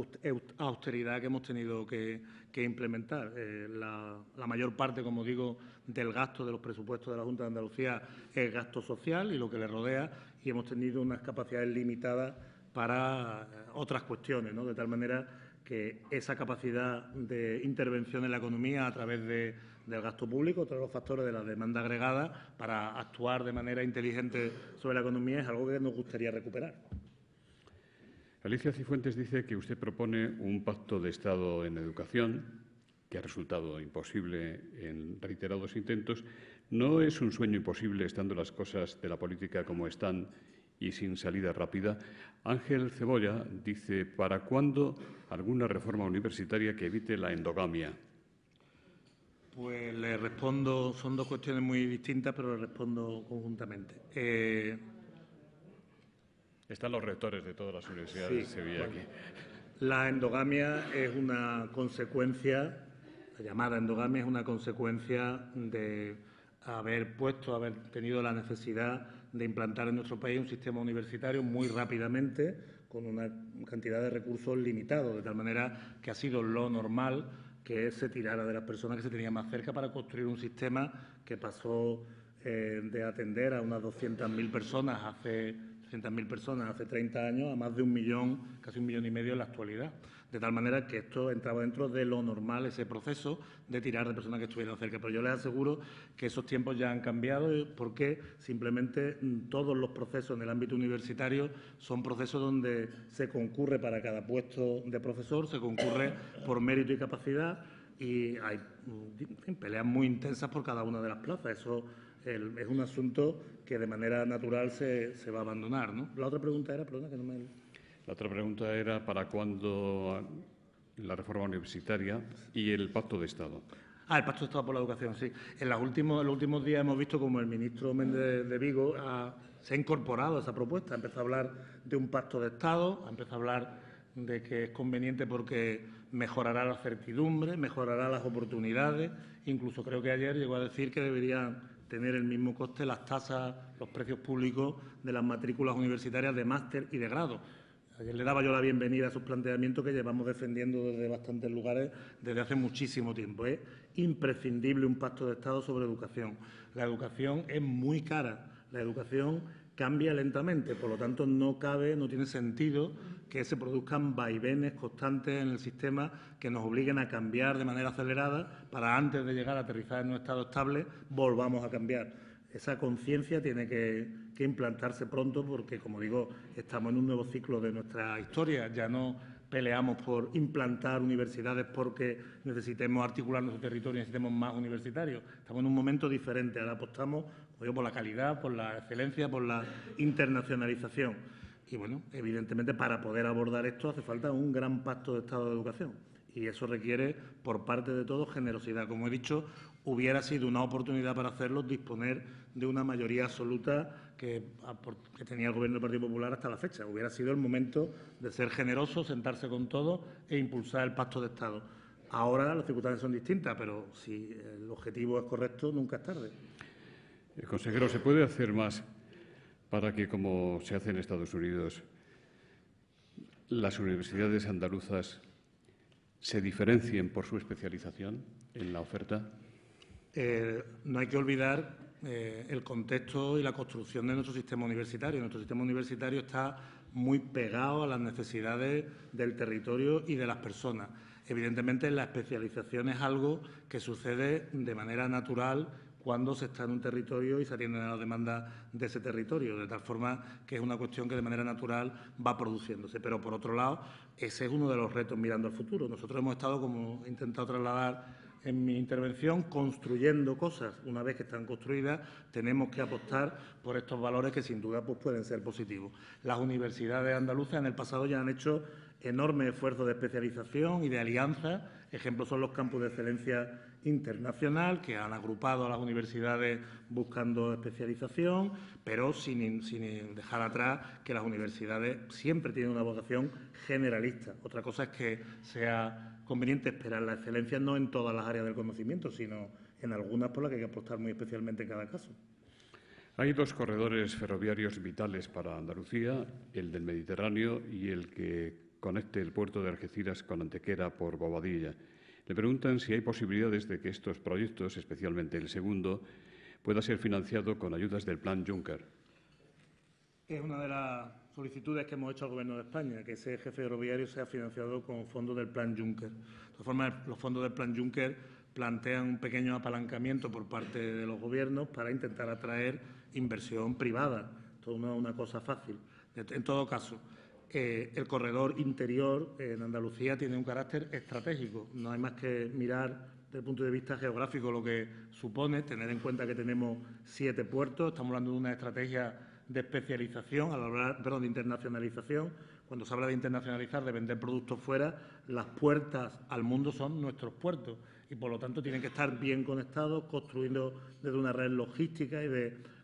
austeridad que hemos tenido que implementar. La mayor parte, como digo, del gasto de los presupuestos de la Junta de Andalucía es gasto social y lo que le rodea, y hemos tenido unas capacidades limitadas para otras cuestiones, ¿no? De tal manera que esa capacidad de intervención en la economía a través del gasto público, otro de los factores de la demanda agregada, para actuar de manera inteligente sobre la economía, es algo que nos gustaría recuperar. Alicia Cifuentes dice que usted propone un pacto de Estado en educación, que ha resultado imposible en reiterados intentos. ¿No es un sueño imposible, estando las cosas de la política como están y sin salida rápida? Ángel Cebolla dice: ¿para cuándo alguna reforma universitaria que evite la endogamia? Pues le respondo, son dos cuestiones muy distintas, pero le respondo conjuntamente. Están los rectores de todas las universidades de Sevilla aquí. La endogamia es una consecuencia, la llamada endogamia es una consecuencia de haber tenido la necesidad de implantar en nuestro país un sistema universitario muy rápidamente, con una cantidad de recursos limitados, de tal manera que ha sido lo normal que se tirara de las personas que se tenían más cerca para construir un sistema que pasó de atender a unas 200.000 personas hace 30 años a más de 1 millón, casi 1,5 millones en la actualidad. De tal manera que esto entraba dentro de lo normal, ese proceso de tirar de personas que estuvieran cerca. Pero yo les aseguro que esos tiempos ya han cambiado, porque simplemente todos los procesos en el ámbito universitario son procesos donde se concurre para cada puesto de profesor, se concurre por mérito y capacidad, y hay peleas muy intensas por cada una de las plazas. Eso es un asunto que de manera natural se va a abandonar, ¿no? La otra pregunta era, perdona, que no me... La otra pregunta era: ¿para cuándo la reforma universitaria y el Pacto de Estado. El Pacto de Estado por la Educación, sí. En los últimos días hemos visto como el ministro Méndez de Vigo se ha incorporado a esa propuesta. Ha empezado a hablar de un Pacto de Estado, ha empezado a hablar de que es conveniente porque mejorará la certidumbre, mejorará las oportunidades. Incluso creo que ayer llegó a decir que deberían tener el mismo coste las tasas, los precios públicos de las matrículas universitarias de máster y de grado. Ayer le daba yo la bienvenida a esos planteamientos que llevamos defendiendo desde bastantes lugares desde hace muchísimo tiempo. Es imprescindible un pacto de Estado sobre educación. La educación es muy cara, la educación cambia lentamente, por lo tanto no tiene sentido que se produzcan vaivenes constantes en el sistema que nos obliguen a cambiar de manera acelerada para antes de llegar a aterrizar en un estado estable volvamos a cambiar. Esa conciencia tiene que implantarse pronto porque, como digo, estamos en un nuevo ciclo de nuestra historia. Ya no peleamos por implantar universidades porque necesitemos articular nuestro territorio y necesitemos más universitarios. Estamos en un momento diferente. Ahora apostamos por la calidad, por la excelencia, por la internacionalización. Y, bueno, evidentemente, para poder abordar esto hace falta un gran pacto de Estado de educación. Y eso requiere, por parte de todos, generosidad. Como he dicho, hubiera sido una oportunidad para hacerlo disponer de una mayoría absoluta que tenía el Gobierno del Partido Popular hasta la fecha. Hubiera sido el momento de ser generoso, sentarse con todos e impulsar el Pacto de Estado. Ahora las circunstancias son distintas, pero si el objetivo es correcto, nunca es tarde. Consejero, ¿se puede hacer más para que, como se hace en Estados Unidos, las universidades andaluzas se diferencien por su especialización en la oferta? No hay que olvidar el contexto y la construcción de nuestro sistema universitario. Nuestro sistema universitario está muy pegado a las necesidades del territorio y de las personas. Evidentemente, la especialización es algo que sucede de manera natural cuando se está en un territorio y se atienden a las demandas de ese territorio, de tal forma que es una cuestión que de manera natural va produciéndose. Pero, por otro lado, ese es uno de los retos mirando al futuro. Nosotros hemos estado, como he intentado trasladar en mi intervención, construyendo cosas. Una vez que están construidas, tenemos que apostar por estos valores que, sin duda, pueden ser positivos. Las universidades andaluzas en el pasado ya han hecho enormes esfuerzos de especialización y de alianza. Ejemplos son los campus de excelencia internacional, que han agrupado a las universidades buscando especialización, pero sin dejar atrás que las universidades siempre tienen una vocación generalista. Otra cosa es que sea conveniente esperar la excelencia no en todas las áreas del conocimiento, sino en algunas por las que hay que apostar muy especialmente en cada caso. Hay dos corredores ferroviarios vitales para Andalucía, el del Mediterráneo y el que conecte el puerto de Algeciras con Antequera por Bobadilla. Le preguntan si hay posibilidades de que estos proyectos, especialmente el segundo, pueda ser financiado con ayudas del Plan Juncker. Es una de las solicitudes que hemos hecho al Gobierno de España, que ese eje ferroviario sea financiado con fondos del Plan Juncker. De todas formas, los fondos del Plan Juncker plantean un pequeño apalancamiento por parte de los gobiernos para intentar atraer inversión privada. Esto no es una cosa fácil. En todo caso, el corredor interior en Andalucía tiene un carácter estratégico. No hay más que mirar desde el punto de vista geográfico lo que supone, tener en cuenta que tenemos 7 puertos. Estamos hablando de una estrategia de especialización, al hablar, de internacionalización. Cuando se habla de internacionalizar, de vender productos fuera, las puertas al mundo son nuestros puertos y, por lo tanto, tienen que estar bien conectados, construyendo desde una red logística y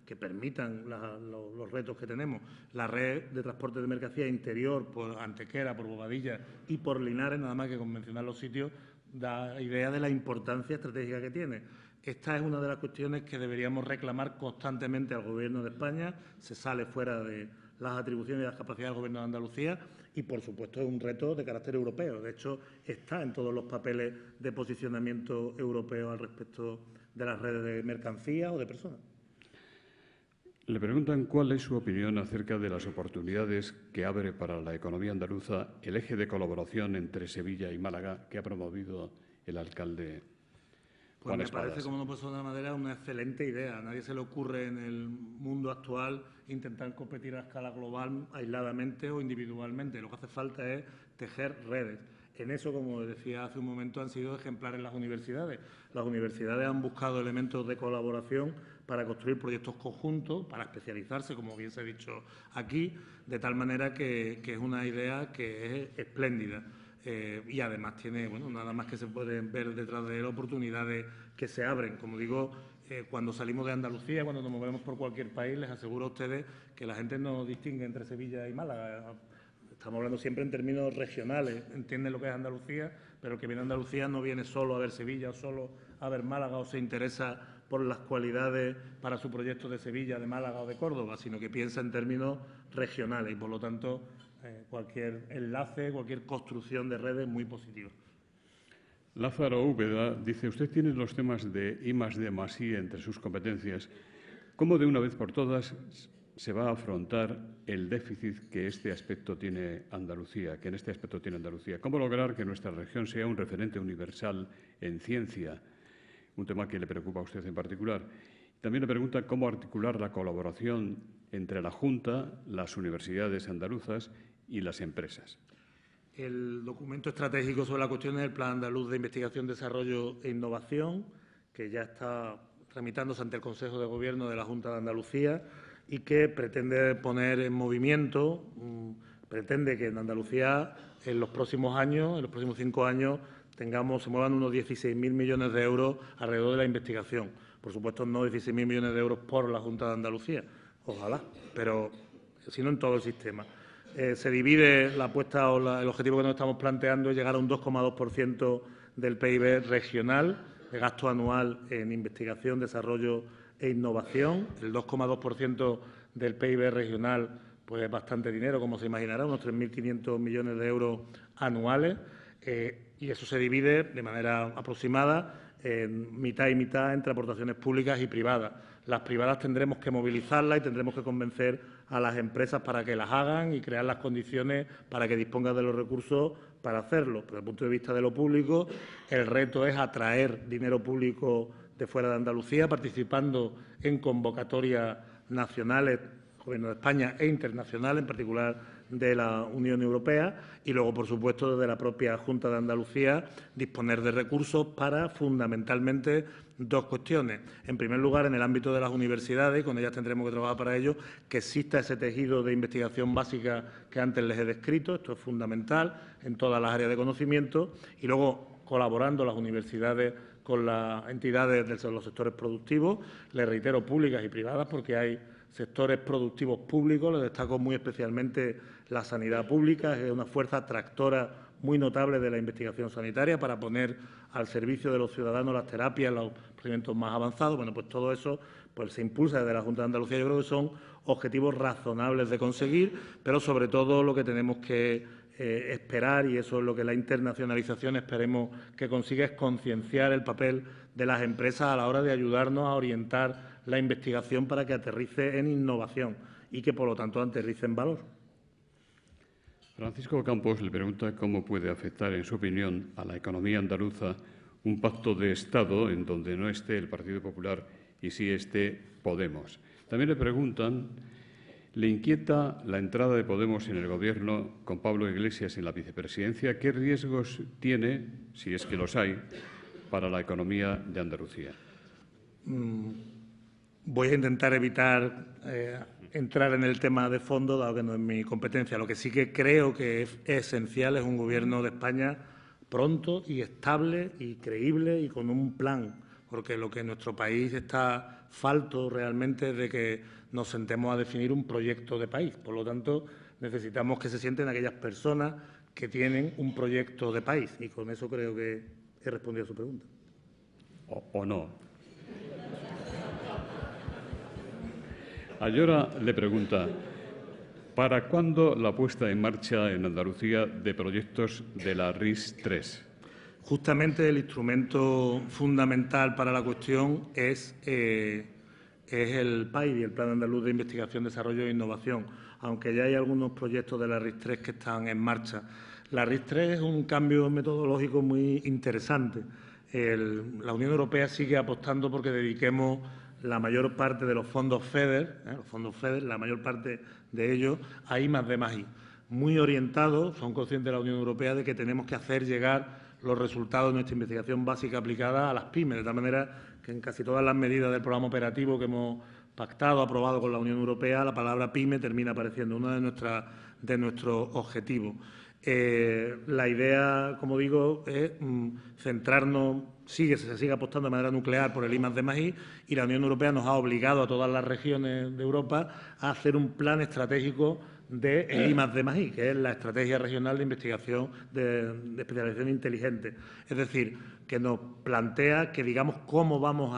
que permitan los retos que tenemos. La red de transporte de mercancías interior por Antequera, por Bobadilla y por Linares, nada más que con mencionar los sitios, da idea de la importancia estratégica que tiene. Esta es una de las cuestiones que deberíamos reclamar constantemente al Gobierno de España. Se sale fuera de las atribuciones y las capacidades del Gobierno de Andalucía y, por supuesto, es un reto de carácter europeo. De hecho, está en todos los papeles de posicionamiento europeo al respecto de las redes de mercancías o de personas. Le preguntan cuál es su opinión acerca de las oportunidades que abre para la economía andaluza el eje de colaboración entre Sevilla y Málaga que ha promovido el alcalde Pues Juan me Espadas. parece, como no puede ser de otra manera, una excelente idea. A nadie se le ocurre en el mundo actual intentar competir a escala global aisladamente o individualmente. Lo que hace falta es tejer redes. En eso, como decía hace un momento, han sido ejemplares las universidades. Las universidades han buscado elementos de colaboración para construir proyectos conjuntos, para especializarse, como bien se ha dicho aquí, de tal manera que es una idea que es espléndida. y además tiene, bueno, nada más que se pueden ver detrás de él oportunidades que se abren. Como digo, cuando salimos de Andalucía, cuando nos movemos por cualquier país, les aseguro a ustedes que la gente no distingue entre Sevilla y Málaga. Estamos hablando siempre en términos regionales, entienden lo que es Andalucía, pero el que viene a Andalucía no viene solo a ver Sevilla o solo a ver Málaga o se interesa por las cualidades para su proyecto de Sevilla, de Málaga o de Córdoba, sino que piensa en términos regionales y, por lo tanto, cualquier enlace, cualquier construcción de redes es muy positiva. Lázaro Úbeda dice, usted tiene los temas de I+D+I entre sus competencias. ¿Cómo de una vez por todas se va a afrontar el déficit que este aspecto tiene Andalucía, ¿Cómo lograr que nuestra región sea un referente universal en ciencia? Un tema que le preocupa a usted en particular. También le pregunta cómo articular la colaboración entre la Junta, las universidades andaluzas y las empresas. El documento estratégico sobre la cuestión es el Plan Andaluz de Investigación, Desarrollo e Innovación, que ya está tramitándose ante el Consejo de Gobierno de la Junta de Andalucía y que pretende poner en movimiento, pretende que en Andalucía en los próximos años, en los próximos 5 años, se muevan unos 16.000 millones de euros alrededor de la investigación. Por supuesto, no 16.000 millones de euros por la Junta de Andalucía, ojalá, pero sino en todo el sistema. Se divide la apuesta o el objetivo que nos estamos planteando es llegar a un 2,2% del PIB regional, de gasto anual en investigación, desarrollo e innovación. El 2,2% del PIB regional pues es bastante dinero, como se imaginará, unos 3.500 millones de euros anuales, y eso se divide de manera aproximada en mitad y mitad entre aportaciones públicas y privadas. Las privadas tendremos que movilizarlas y tendremos que convencer a las empresas para que las hagan y crear las condiciones para que dispongan de los recursos para hacerlo. Desde el punto de vista de lo público, el reto es atraer dinero público de fuera de Andalucía, participando en convocatorias nacionales, Gobierno de España e internacionales, en particular de la Unión Europea, y luego, por supuesto, desde la propia Junta de Andalucía, disponer de recursos para, fundamentalmente, 2 cuestiones. En primer lugar, en el ámbito de las universidades, y con ellas tendremos que trabajar para ello, que exista ese tejido de investigación básica que antes les he descrito. Esto es fundamental en todas las áreas de conocimiento. Y luego, colaborando las universidades con las entidades de los sectores productivos, les reitero, públicas y privadas, porque hay sectores productivos públicos, les destaco muy especialmente la sanidad pública, es una fuerza tractora muy notable de la investigación sanitaria para poner al servicio de los ciudadanos las terapias, los procedimientos más avanzados. Bueno, pues todo eso pues se impulsa desde la Junta de Andalucía. Yo creo que son objetivos razonables de conseguir, pero sobre todo lo que tenemos que esperar, y eso es lo que la internacionalización esperemos que consiga, es concienciar el papel de las empresas a la hora de ayudarnos a orientar la investigación para que aterrice en innovación y que, por lo tanto, aterrice en valor. Francisco Campos le pregunta cómo puede afectar, en su opinión, a la economía andaluza un pacto de Estado en donde no esté el Partido Popular y sí esté Podemos. También le preguntan, ¿le inquieta la entrada de Podemos en el Gobierno con Pablo Iglesias en la vicepresidencia? ¿Qué riesgos tiene, si es que los hay, para la economía de Andalucía? Voy a intentar evitar entrar en el tema de fondo, dado que no es mi competencia. Lo que sí que creo que es esencial es un Gobierno de España pronto y estable y creíble y con un plan, porque lo que en nuestro país está falto realmente es de que nos sentemos a definir un proyecto de país. Por lo tanto, necesitamos que se sienten aquellas personas que tienen un proyecto de país, y con eso creo que he respondido a su pregunta. ¿O no? Ayora le pregunta, ¿para cuándo la puesta en marcha en Andalucía de proyectos de la RIS3? Justamente el instrumento fundamental para la cuestión es el PAIDI, el Plan Andaluz de Investigación, Desarrollo e Innovación, aunque ya hay algunos proyectos de la RIS3 que están en marcha. La RIS3 es un cambio metodológico muy interesante. La Unión Europea sigue apostando porque dediquemos la mayor parte de los fondos FEDER, la mayor parte de ellos, a I+D+I. Muy orientados, son conscientes de la Unión Europea de que tenemos que hacer llegar los resultados de nuestra investigación básica aplicada a las pymes, de tal manera que en casi todas las medidas del programa operativo que hemos pactado, aprobado con la Unión Europea, la palabra pyme termina apareciendo, uno de nuestros objetivos. La idea, como digo, es centrarnos, se sigue apostando de manera nuclear por el I+D+I, y la Unión Europea nos ha obligado a todas las regiones de Europa a hacer un plan estratégico de I+D+I, que es la Estrategia Regional de Investigación de Especialización Inteligente. Es decir, que nos plantea que digamos cómo vamos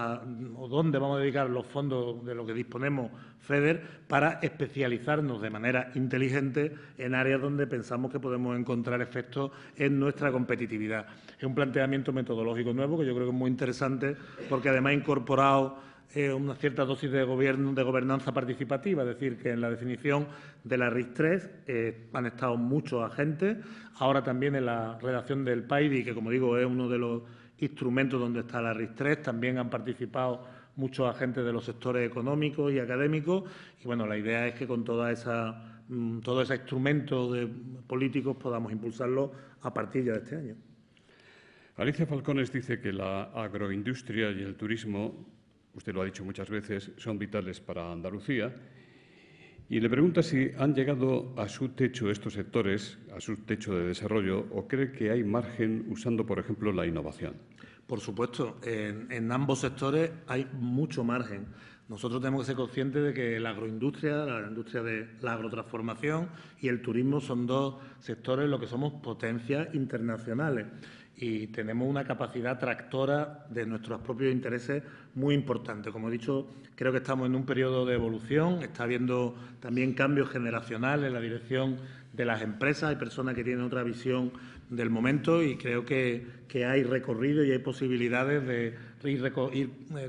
o dónde vamos a dedicar los fondos de los que disponemos FEDER para especializarnos de manera inteligente en áreas donde pensamos que podemos encontrar efectos en nuestra competitividad. Es un planteamiento metodológico nuevo que yo creo que es muy interesante, porque además ha incorporado una cierta dosis de gobernanza participativa, es decir, que en la definición de la RIS3 han estado muchos agentes, ahora también en la redacción del PAIDI, que como digo es uno de los instrumentos donde está la RIS3, también han participado muchos agentes de los sectores económicos y académicos, y bueno, la idea es que con todos esos instrumentos políticos podamos impulsarlos a partir ya de este año. Alicia Falcones dice que la agroindustria y el turismo, usted lo ha dicho muchas veces, son vitales para Andalucía, y le pregunta si han llegado a su techo estos sectores, a su techo de desarrollo, o cree que hay margen usando, por ejemplo, la innovación. Por supuesto, en ambos sectores hay mucho margen. Nosotros tenemos que ser conscientes de que la agroindustria, la industria de la agrotransformación y el turismo son dos sectores en los que somos potencias internacionales, y tenemos una capacidad tractora de nuestros propios intereses muy importante. Como he dicho, creo que estamos en un periodo de evolución, está habiendo también cambios generacionales en la dirección de las empresas, hay personas que tienen otra visión del momento, y creo que hay recorrido y hay posibilidades de ir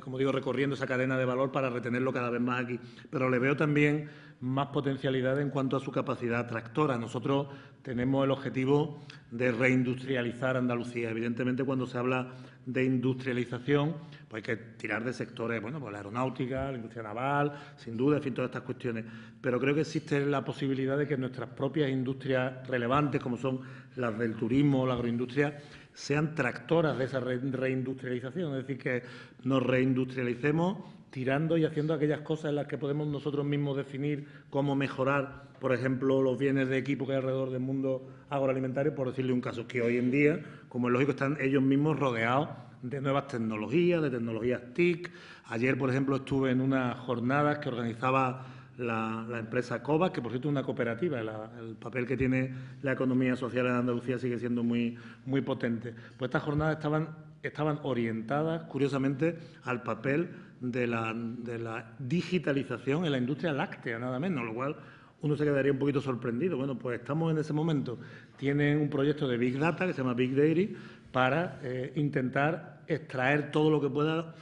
como digo, recorriendo esa cadena de valor para retenerlo cada vez más aquí. Pero le veo también más potencialidad en cuanto a su capacidad tractora. Nosotros tenemos el objetivo de reindustrializar Andalucía. Evidentemente, cuando se habla de industrialización, pues hay que tirar de sectores, bueno, pues la aeronáutica, la industria naval, sin duda, en fin, todas estas cuestiones. Pero creo que existe la posibilidad de que nuestras propias industrias relevantes, como son las del turismo o la agroindustria, sean tractoras de esa reindustrialización. Es decir, que nos reindustrialicemos tirando y haciendo aquellas cosas en las que podemos nosotros mismos definir cómo mejorar, por ejemplo, los bienes de equipo que hay alrededor del mundo agroalimentario, por decirle un caso, que hoy en día, como es lógico, están ellos mismos rodeados de nuevas tecnologías, de tecnologías TIC. Ayer, por ejemplo, estuve en unas jornadas que organizaba la empresa COVAX, que por cierto es una cooperativa. El papel que tiene la economía social en Andalucía sigue siendo muy, muy potente. Pues estas jornadas estaban orientadas, curiosamente, al papel de la digitalización en la industria láctea, nada menos, lo cual uno se quedaría un poquito sorprendido. Bueno, pues estamos en ese momento. Tienen un proyecto de Big Data que se llama Big Dairy para intentar extraer todo lo que pueda,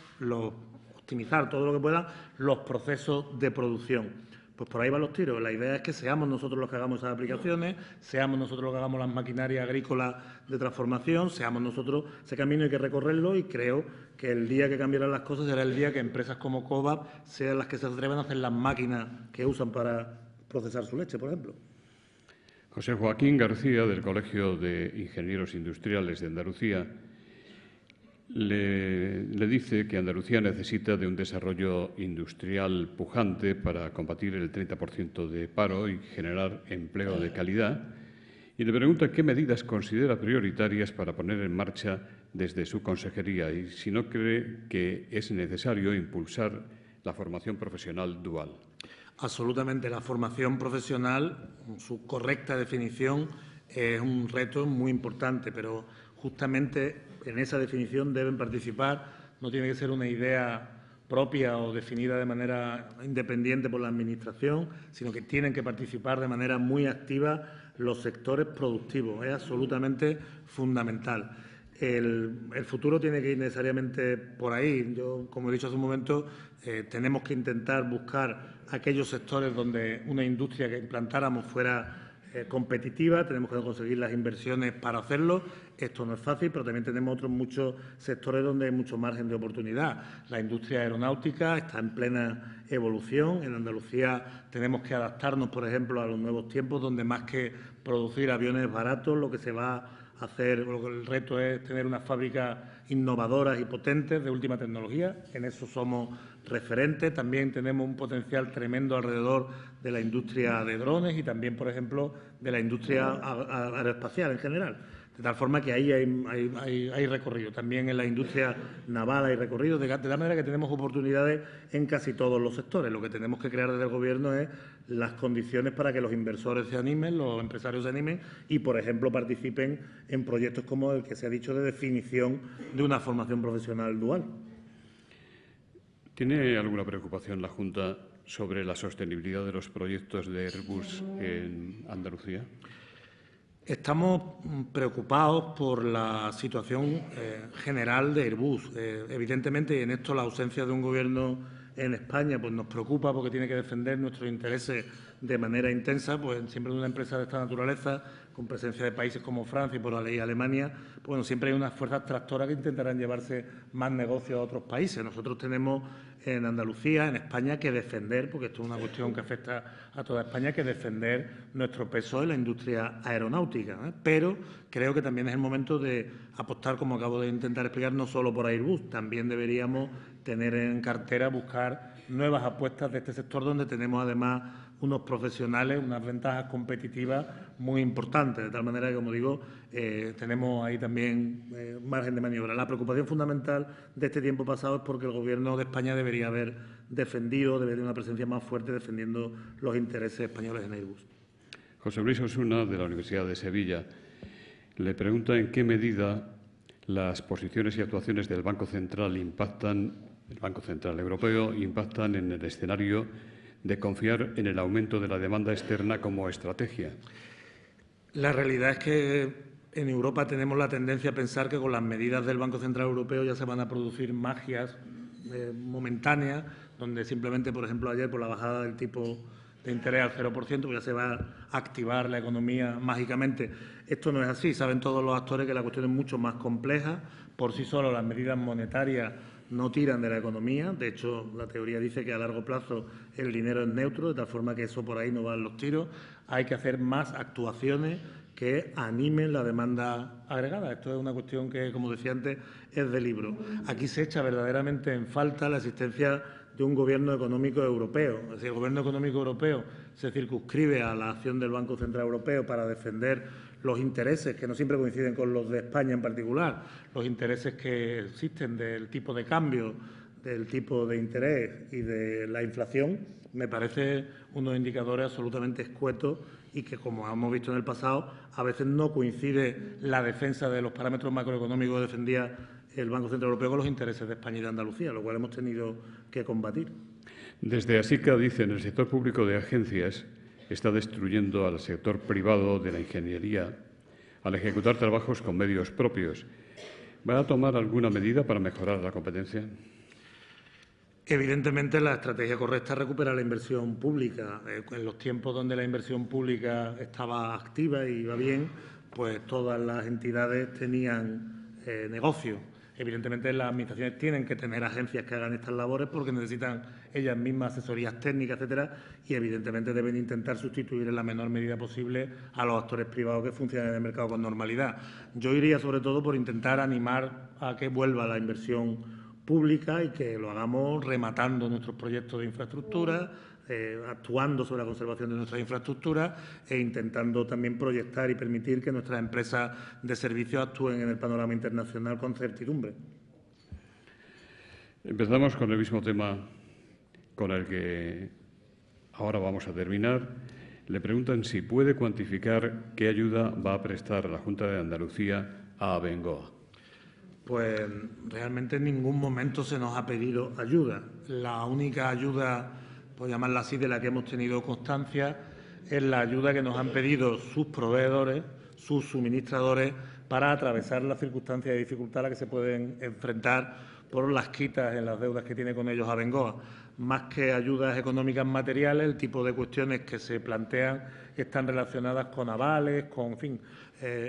optimizar todo lo que pueda los procesos de producción. Pues por ahí van los tiros. La idea es que seamos nosotros los que hagamos esas aplicaciones, seamos nosotros los que hagamos las maquinarias agrícolas de transformación, seamos nosotros. Ese camino hay que recorrerlo, y creo que el día que cambiarán las cosas será el día que empresas como COVAX sean las que se atrevan a hacer las máquinas que usan para procesar su leche, por ejemplo. José Joaquín García, del Colegio de Ingenieros Industriales de Andalucía, le dice que Andalucía necesita de un desarrollo industrial pujante para combatir el 30% de paro y generar empleo de calidad, y le pregunta qué medidas considera prioritarias para poner en marcha desde su consejería y si no cree que es necesario impulsar la formación profesional dual. Absolutamente. La formación profesional, su correcta definición, es un reto muy importante, pero justamente en esa definición deben participar, no tiene que ser una idea propia o definida de manera independiente por la Administración, sino que tienen que participar de manera muy activa los sectores productivos. Es absolutamente fundamental. El futuro tiene que ir necesariamente por ahí. Yo, como he dicho hace un momento, tenemos que intentar buscar aquellos sectores donde una industria que implantáramos fuera competitiva. Tenemos que conseguir las inversiones para hacerlo. Esto no es fácil, pero también tenemos otros muchos sectores donde hay mucho margen de oportunidad. La industria aeronáutica está en plena evolución. En Andalucía tenemos que adaptarnos, por ejemplo, a los nuevos tiempos, donde más que producir aviones baratos, lo que se va el reto es tener unas fábricas innovadoras y potentes de última tecnología. En eso somos referentes. También tenemos un potencial tremendo alrededor de la industria de drones y también, por ejemplo, de la industria aeroespacial en general. De tal forma que ahí hay recorrido. También en la industria naval hay recorrido, de tal manera que tenemos oportunidades en casi todos los sectores. Lo que tenemos que crear desde el Gobierno es las condiciones para que los inversores se animen, los empresarios se animen y, por ejemplo, participen en proyectos como el que se ha dicho de definición de una formación profesional dual. ¿Tiene alguna preocupación la Junta sobre la sostenibilidad de los proyectos de Airbus en Andalucía? Estamos preocupados por la situación general de Airbus. Evidentemente, y en esto la ausencia de un Gobierno en España pues nos preocupa porque tiene que defender nuestros intereses de manera intensa, pues siempre de una empresa de esta naturaleza, con presencia de países como Francia y por la ley Alemania, pues bueno, siempre hay unas fuerzas tractoras que intentarán llevarse más negocios a otros países. Nosotros tenemos en Andalucía, en España, que defender, porque esto es una cuestión que afecta a toda España, que defender nuestro peso en la industria aeronáutica, ¿eh? Pero creo que también es el momento de apostar, como acabo de intentar explicar, no solo por Airbus, también deberíamos tener en cartera, buscar nuevas apuestas de este sector donde tenemos además unos profesionales, unas ventajas competitivas muy importantes, de tal manera que, como digo, tenemos ahí también margen de maniobra. La preocupación fundamental de este tiempo pasado es porque el Gobierno de España debería haber defendido, debería tener una presencia más fuerte defendiendo los intereses españoles en Airbus. José Luis Osuna, de la Universidad de Sevilla, le pregunta en qué medida las posiciones y actuaciones del Banco Central Europeo impactan en el escenario de confiar en el aumento de la demanda externa como estrategia. La realidad es que en Europa tenemos la tendencia a pensar que con las medidas del Banco Central Europeo ya se van a producir magias momentáneas, donde simplemente, por ejemplo, ayer por la bajada del tipo de interés al 0%, pues ya se va a activar la economía mágicamente. Esto no es así. Saben todos los actores que la cuestión es mucho más compleja. Por sí solo las medidas monetarias no tiran de la economía. De hecho, la teoría dice que a largo plazo el dinero es neutro, de tal forma que eso por ahí no van los tiros. Hay que hacer más actuaciones que animen la demanda agregada. Esto es una cuestión que, como decía antes, es de libro. Aquí se echa verdaderamente en falta la existencia de un gobierno económico europeo. Es decir, el gobierno económico europeo se circunscribe a la acción del Banco Central Europeo para defender los intereses, que no siempre coinciden con los de España en particular, los intereses que existen del tipo de cambio, del tipo de interés y de la inflación, me parece unos indicadores absolutamente escuetos y que, como hemos visto en el pasado, a veces no coincide la defensa de los parámetros macroeconómicos que defendía el Banco Central Europeo con los intereses de España y de Andalucía, lo cual hemos tenido que combatir. Desde ASICA dicen el sector público de agencias está destruyendo al sector privado de la ingeniería al ejecutar trabajos con medios propios. ¿Va a tomar alguna medida para mejorar la competencia? Evidentemente, la estrategia correcta es recuperar la inversión pública. En los tiempos donde la inversión pública estaba activa y iba bien, pues todas las entidades tenían negocio. Evidentemente, las administraciones tienen que tener agencias que hagan estas labores porque necesitan ellas mismas asesorías técnicas, etcétera, y evidentemente deben intentar sustituir en la menor medida posible a los actores privados que funcionan en el mercado con normalidad. Yo iría sobre todo por intentar animar a que vuelva la inversión pública y que lo hagamos rematando nuestros proyectos de infraestructura, actuando sobre la conservación de nuestras infraestructuras e intentando también proyectar y permitir que nuestras empresas de servicios actúen en el panorama internacional con certidumbre. Empezamos con el mismo tema con el que ahora vamos a terminar. Le preguntan si puede cuantificar qué ayuda va a prestar la Junta de Andalucía a Abengoa. Pues realmente en ningún momento se nos ha pedido ayuda. La única ayuda, por llamarla así, de la que hemos tenido constancia es la ayuda que nos han pedido sus proveedores, sus suministradores, para atravesar las circunstancias de dificultad a las que se pueden enfrentar por las quitas en las deudas que tiene con ellos Abengoa. Más que ayudas económicas materiales, el tipo de cuestiones que se plantean están relacionadas con avales, con, en fin,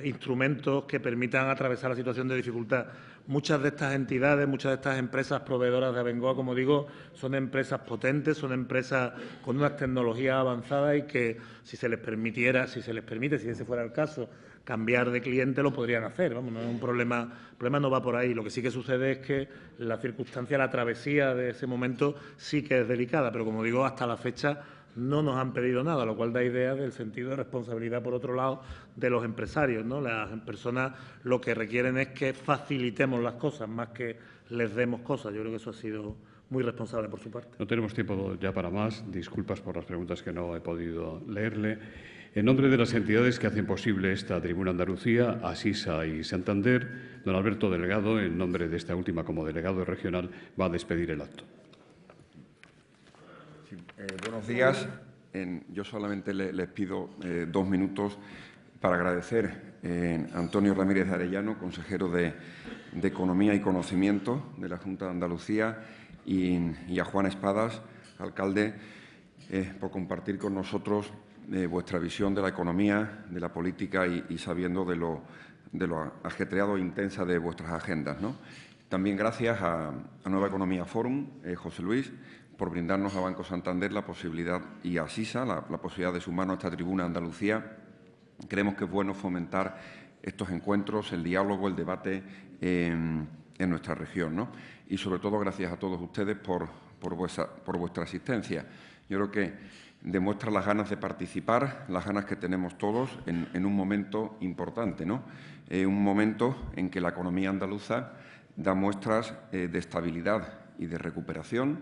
instrumentos que permitan atravesar la situación de dificultad. Muchas de estas entidades, muchas de estas empresas proveedoras de Abengoa, como digo, son empresas potentes, son empresas con unas tecnologías avanzadas y que si se les permite, si ese fuera el caso, cambiar de cliente lo podrían hacer. Vamos, no es un problema, el problema no va por ahí. Lo que sí que sucede es que la circunstancia, la travesía de ese momento sí que es delicada, pero como digo, hasta la fecha no nos han pedido nada, lo cual da idea del sentido de responsabilidad, por otro lado, de los empresarios, ¿no? Las personas lo que requieren es que facilitemos las cosas, más que les demos cosas. Yo creo que eso ha sido muy responsable por su parte. No tenemos tiempo ya para más. Disculpas por las preguntas que no he podido leerle. En nombre de las entidades que hacen posible esta Tribuna Andalucía, Asisa y Santander, don Alberto Delgado, en nombre de esta última como delegado regional, va a despedir el acto. Sí, buenos días. Yo solamente les pido 2 minutos para agradecer a Antonio Ramírez de Arellano, consejero de Economía y Conocimiento de la Junta de Andalucía, y a Juan Espadas, alcalde, por compartir con nosotros vuestra visión de la economía, de la política y sabiendo de lo ajetreado e intensa de vuestras agendas, ¿no? También gracias a Nueva Economía Forum, José Luis, por brindarnos a Banco Santander la posibilidad, y a SISA, la posibilidad de sumarnos a esta Tribuna Andalucía. Creemos que es bueno fomentar estos encuentros, el diálogo, el debate en nuestra región, ¿no? Y, sobre todo, gracias a todos ustedes por vuestra asistencia. Yo creo que demuestra las ganas de participar, las ganas que tenemos todos en un momento importante, ¿no? Un momento en que la economía andaluza da muestras de estabilidad y de recuperación,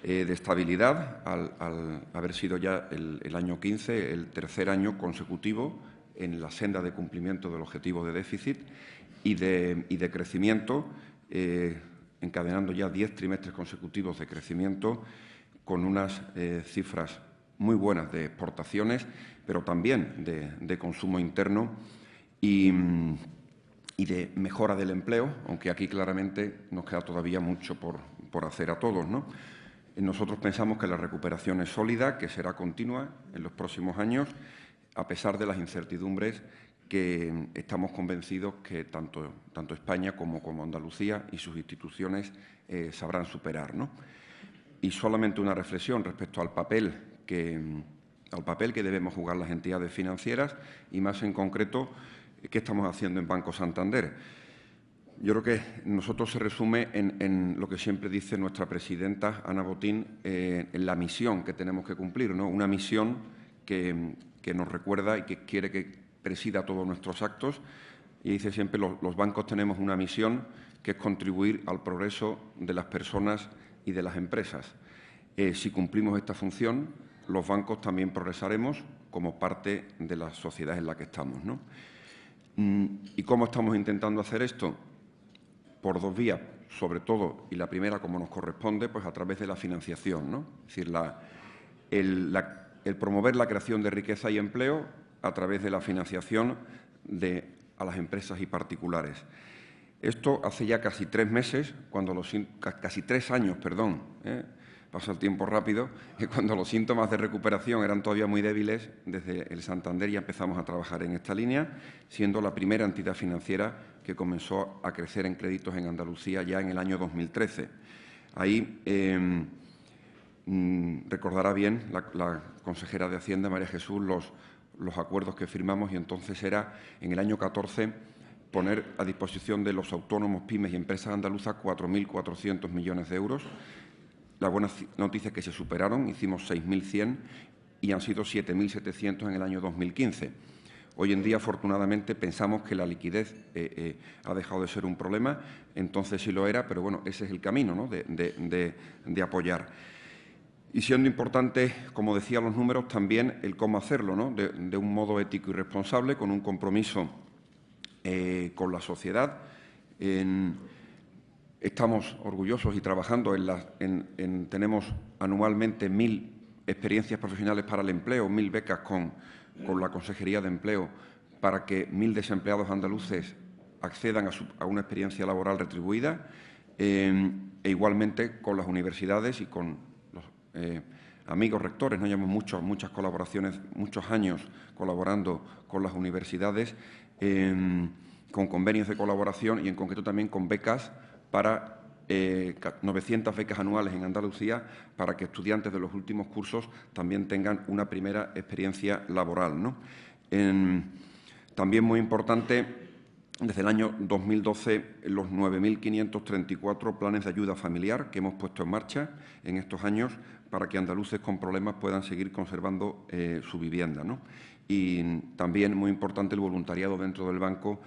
de estabilidad al haber sido ya el año 15, el tercer año consecutivo en la senda de cumplimiento del objetivo de déficit y de crecimiento, encadenando ya 10 trimestres consecutivos de crecimiento con unas cifras muy buenas de exportaciones, pero también de consumo interno y de mejora del empleo, aunque aquí claramente nos queda todavía mucho por hacer a todos, ¿no? Nosotros pensamos que la recuperación es sólida, que será continua en los próximos años, a pesar de las incertidumbres que estamos convencidos que tanto España como Andalucía y sus instituciones sabrán superar, ¿no? Y solamente una reflexión respecto al papel que debemos jugar las entidades financieras y, más en concreto, qué estamos haciendo en Banco Santander. Yo creo que nosotros se resume en lo que siempre dice nuestra presidenta, Ana Botín, en la misión que tenemos que cumplir, ¿no? Una misión que nos recuerda y que quiere que presida todos nuestros actos. Y dice siempre, los bancos tenemos una misión que es contribuir al progreso de las personas y de las empresas. Si cumplimos esta función, los bancos también progresaremos como parte de la sociedad en la que estamos, ¿no? ¿Y cómo estamos intentando hacer esto? Por 2 vías, sobre todo, y la primera, como nos corresponde, pues a través de la financiación, ¿no? Es decir, el promover la creación de riqueza y empleo a través de la financiación a las empresas y particulares. Esto hace ya casi 3 meses, casi 3 años, perdón, pasa el tiempo rápido, cuando los síntomas de recuperación eran todavía muy débiles, desde el Santander ya empezamos a trabajar en esta línea, siendo la primera entidad financiera que comenzó a crecer en créditos en Andalucía ya en el año 2013. Ahí recordará bien la consejera de Hacienda, María Jesús, los acuerdos que firmamos, y entonces era, en el año 14, poner a disposición de los autónomos, pymes y empresas andaluzas 4.400 millones de euros. La buena noticia es que se superaron, hicimos 6.100 y han sido 7.700 en el año 2015. Hoy en día, afortunadamente, pensamos que la liquidez ha dejado de ser un problema, entonces sí lo era, pero bueno, ese es el camino, ¿no?, de apoyar. Y siendo importante, como decía los números, también el cómo hacerlo, ¿no?, de un modo ético y responsable, con un compromiso con la sociedad. Estamos orgullosos y trabajando tenemos anualmente 1.000 experiencias profesionales para el empleo, 1.000 becas con la Consejería de Empleo para que 1.000 desempleados andaluces accedan a una experiencia laboral retribuida, e igualmente con las universidades y con los amigos rectores. Nos llevamos muchas colaboraciones, muchos años colaborando con las universidades, con convenios de colaboración y en concreto también con becas para 900 becas anuales en Andalucía para que estudiantes de los últimos cursos también tengan una primera experiencia laboral, ¿no? También muy importante, desde el año 2012, los 9.534 planes de ayuda familiar que hemos puesto en marcha en estos años para que andaluces con problemas puedan seguir conservando su vivienda, ¿no? Y también muy importante el voluntariado dentro del banco,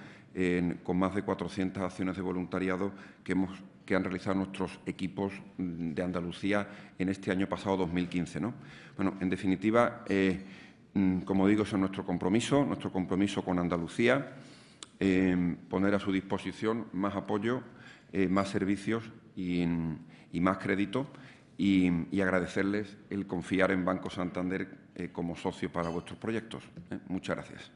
con más de 400 acciones de voluntariado que han realizado nuestros equipos de Andalucía en este año pasado 2015, ¿no? Bueno, en definitiva, como digo, ese es nuestro compromiso con Andalucía, poner a su disposición más apoyo, más servicios y más crédito y agradecerles el confiar en Banco Santander como socio para vuestros proyectos. Muchas gracias.